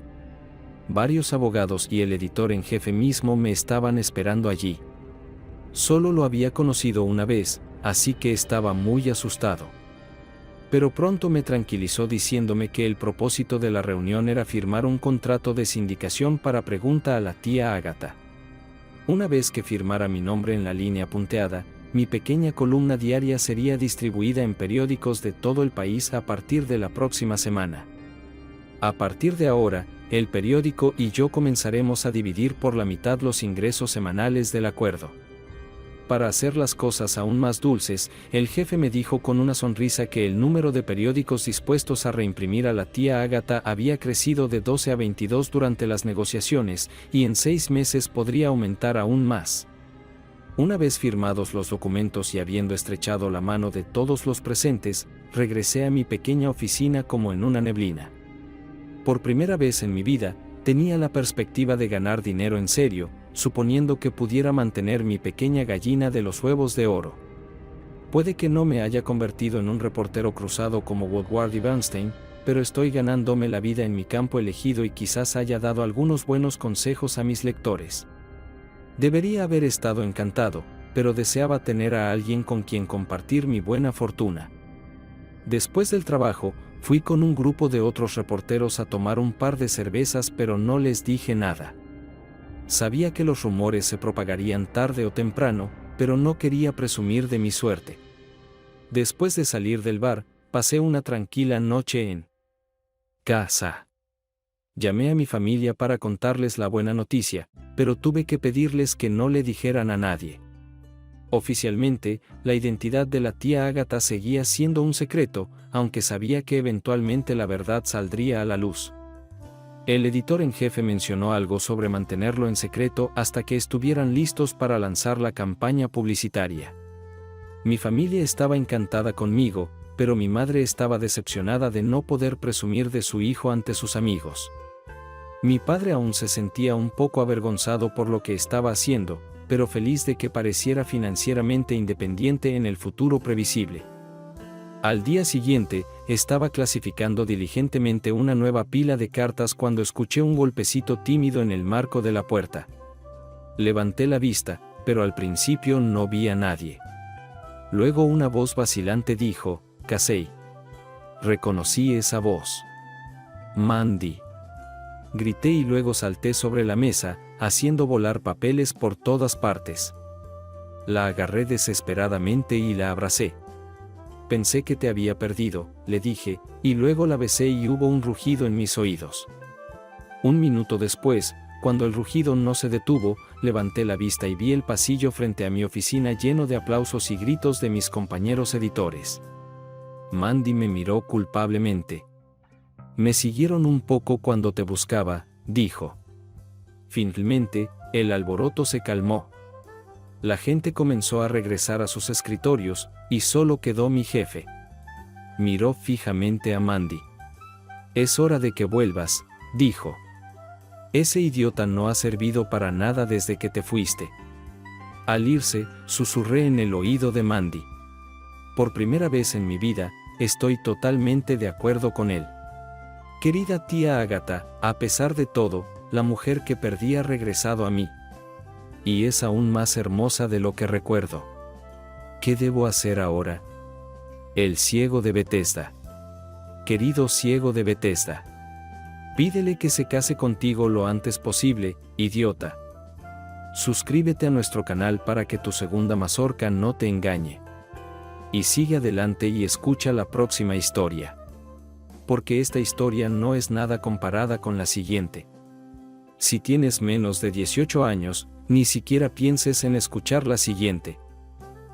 Varios abogados y el editor en jefe mismo me estaban esperando allí. Solo lo había conocido una vez, así que estaba muy asustado. Pero pronto me tranquilizó diciéndome que el propósito de la reunión era firmar un contrato de sindicación para pregunta a la tía Agatha. Una vez que firmara mi nombre en la línea punteada, mi pequeña columna diaria sería distribuida en periódicos de todo el país a partir de la próxima semana. A partir de ahora, el periódico y yo comenzaremos a dividir por la mitad los ingresos semanales del acuerdo. Para hacer las cosas aún más dulces, el jefe me dijo con una sonrisa que el número de periódicos dispuestos a reimprimir a la tía Agatha había crecido de 12 a 22 durante las negociaciones, y en 6 meses podría aumentar aún más. Una vez firmados los documentos y habiendo estrechado la mano de todos los presentes, regresé a mi pequeña oficina como en una neblina. Por primera vez en mi vida, tenía la perspectiva de ganar dinero en serio, suponiendo que pudiera mantener mi pequeña gallina de los huevos de oro. Puede que no me haya convertido en un reportero cruzado como Woodward y Bernstein, pero estoy ganándome la vida en mi campo elegido y quizás haya dado algunos buenos consejos a mis lectores. Debería haber estado encantado, pero deseaba tener a alguien con quien compartir mi buena fortuna. Después del trabajo, fui con un grupo de otros reporteros a tomar un par de cervezas, pero no les dije nada. Sabía que los rumores se propagarían tarde o temprano, pero no quería presumir de mi suerte. Después de salir del bar, pasé una tranquila noche en casa. Llamé a mi familia para contarles la buena noticia, pero tuve que pedirles que no le dijeran a nadie. Oficialmente, la identidad de la tía Agatha seguía siendo un secreto, aunque sabía que eventualmente la verdad saldría a la luz. El editor en jefe mencionó algo sobre mantenerlo en secreto hasta que estuvieran listos para lanzar la campaña publicitaria. Mi familia estaba encantada conmigo, pero mi madre estaba decepcionada de no poder presumir de su hijo ante sus amigos. Mi padre aún se sentía un poco avergonzado por lo que estaba haciendo, pero feliz de que pareciera financieramente independiente en el futuro previsible. Al día siguiente, estaba clasificando diligentemente una nueva pila de cartas cuando escuché un golpecito tímido en el marco de la puerta. Levanté la vista, pero al principio no vi a nadie. Luego una voz vacilante dijo, «Casey». Reconocí esa voz. «Mandy». Grité y luego salté sobre la mesa, haciendo volar papeles por todas partes. La agarré desesperadamente y la abracé. «Pensé que te había perdido», le dije, y luego la besé y hubo un rugido en mis oídos. Un minuto después, cuando el rugido no se detuvo, levanté la vista y vi el pasillo frente a mi oficina lleno de aplausos y gritos de mis compañeros editores. Mandy me miró culpablemente. «Me siguieron un poco cuando te buscaba», dijo. Finalmente, el alboroto se calmó. La gente comenzó a regresar a sus escritorios, y solo quedó mi jefe. Miró fijamente a Mandy. «Es hora de que vuelvas», dijo. Ese idiota no ha servido para nada desde que te fuiste. Al irse, susurré en el oído de Mandy. Por primera vez en mi vida, estoy totalmente de acuerdo con él. Querida tía Agatha, a pesar de todo, la mujer que perdí ha regresado a mí. Y es aún más hermosa de lo que recuerdo. ¿Qué debo hacer ahora? El ciego de Bethesda. Querido ciego de Bethesda. Pídele que se case contigo lo antes posible, idiota. Suscríbete a nuestro canal para que tu segunda mazorca no te engañe. Y sigue adelante y escucha la próxima historia. Porque esta historia no es nada comparada con la siguiente. Si tienes menos de 18 años, ni siquiera pienses en escuchar la siguiente.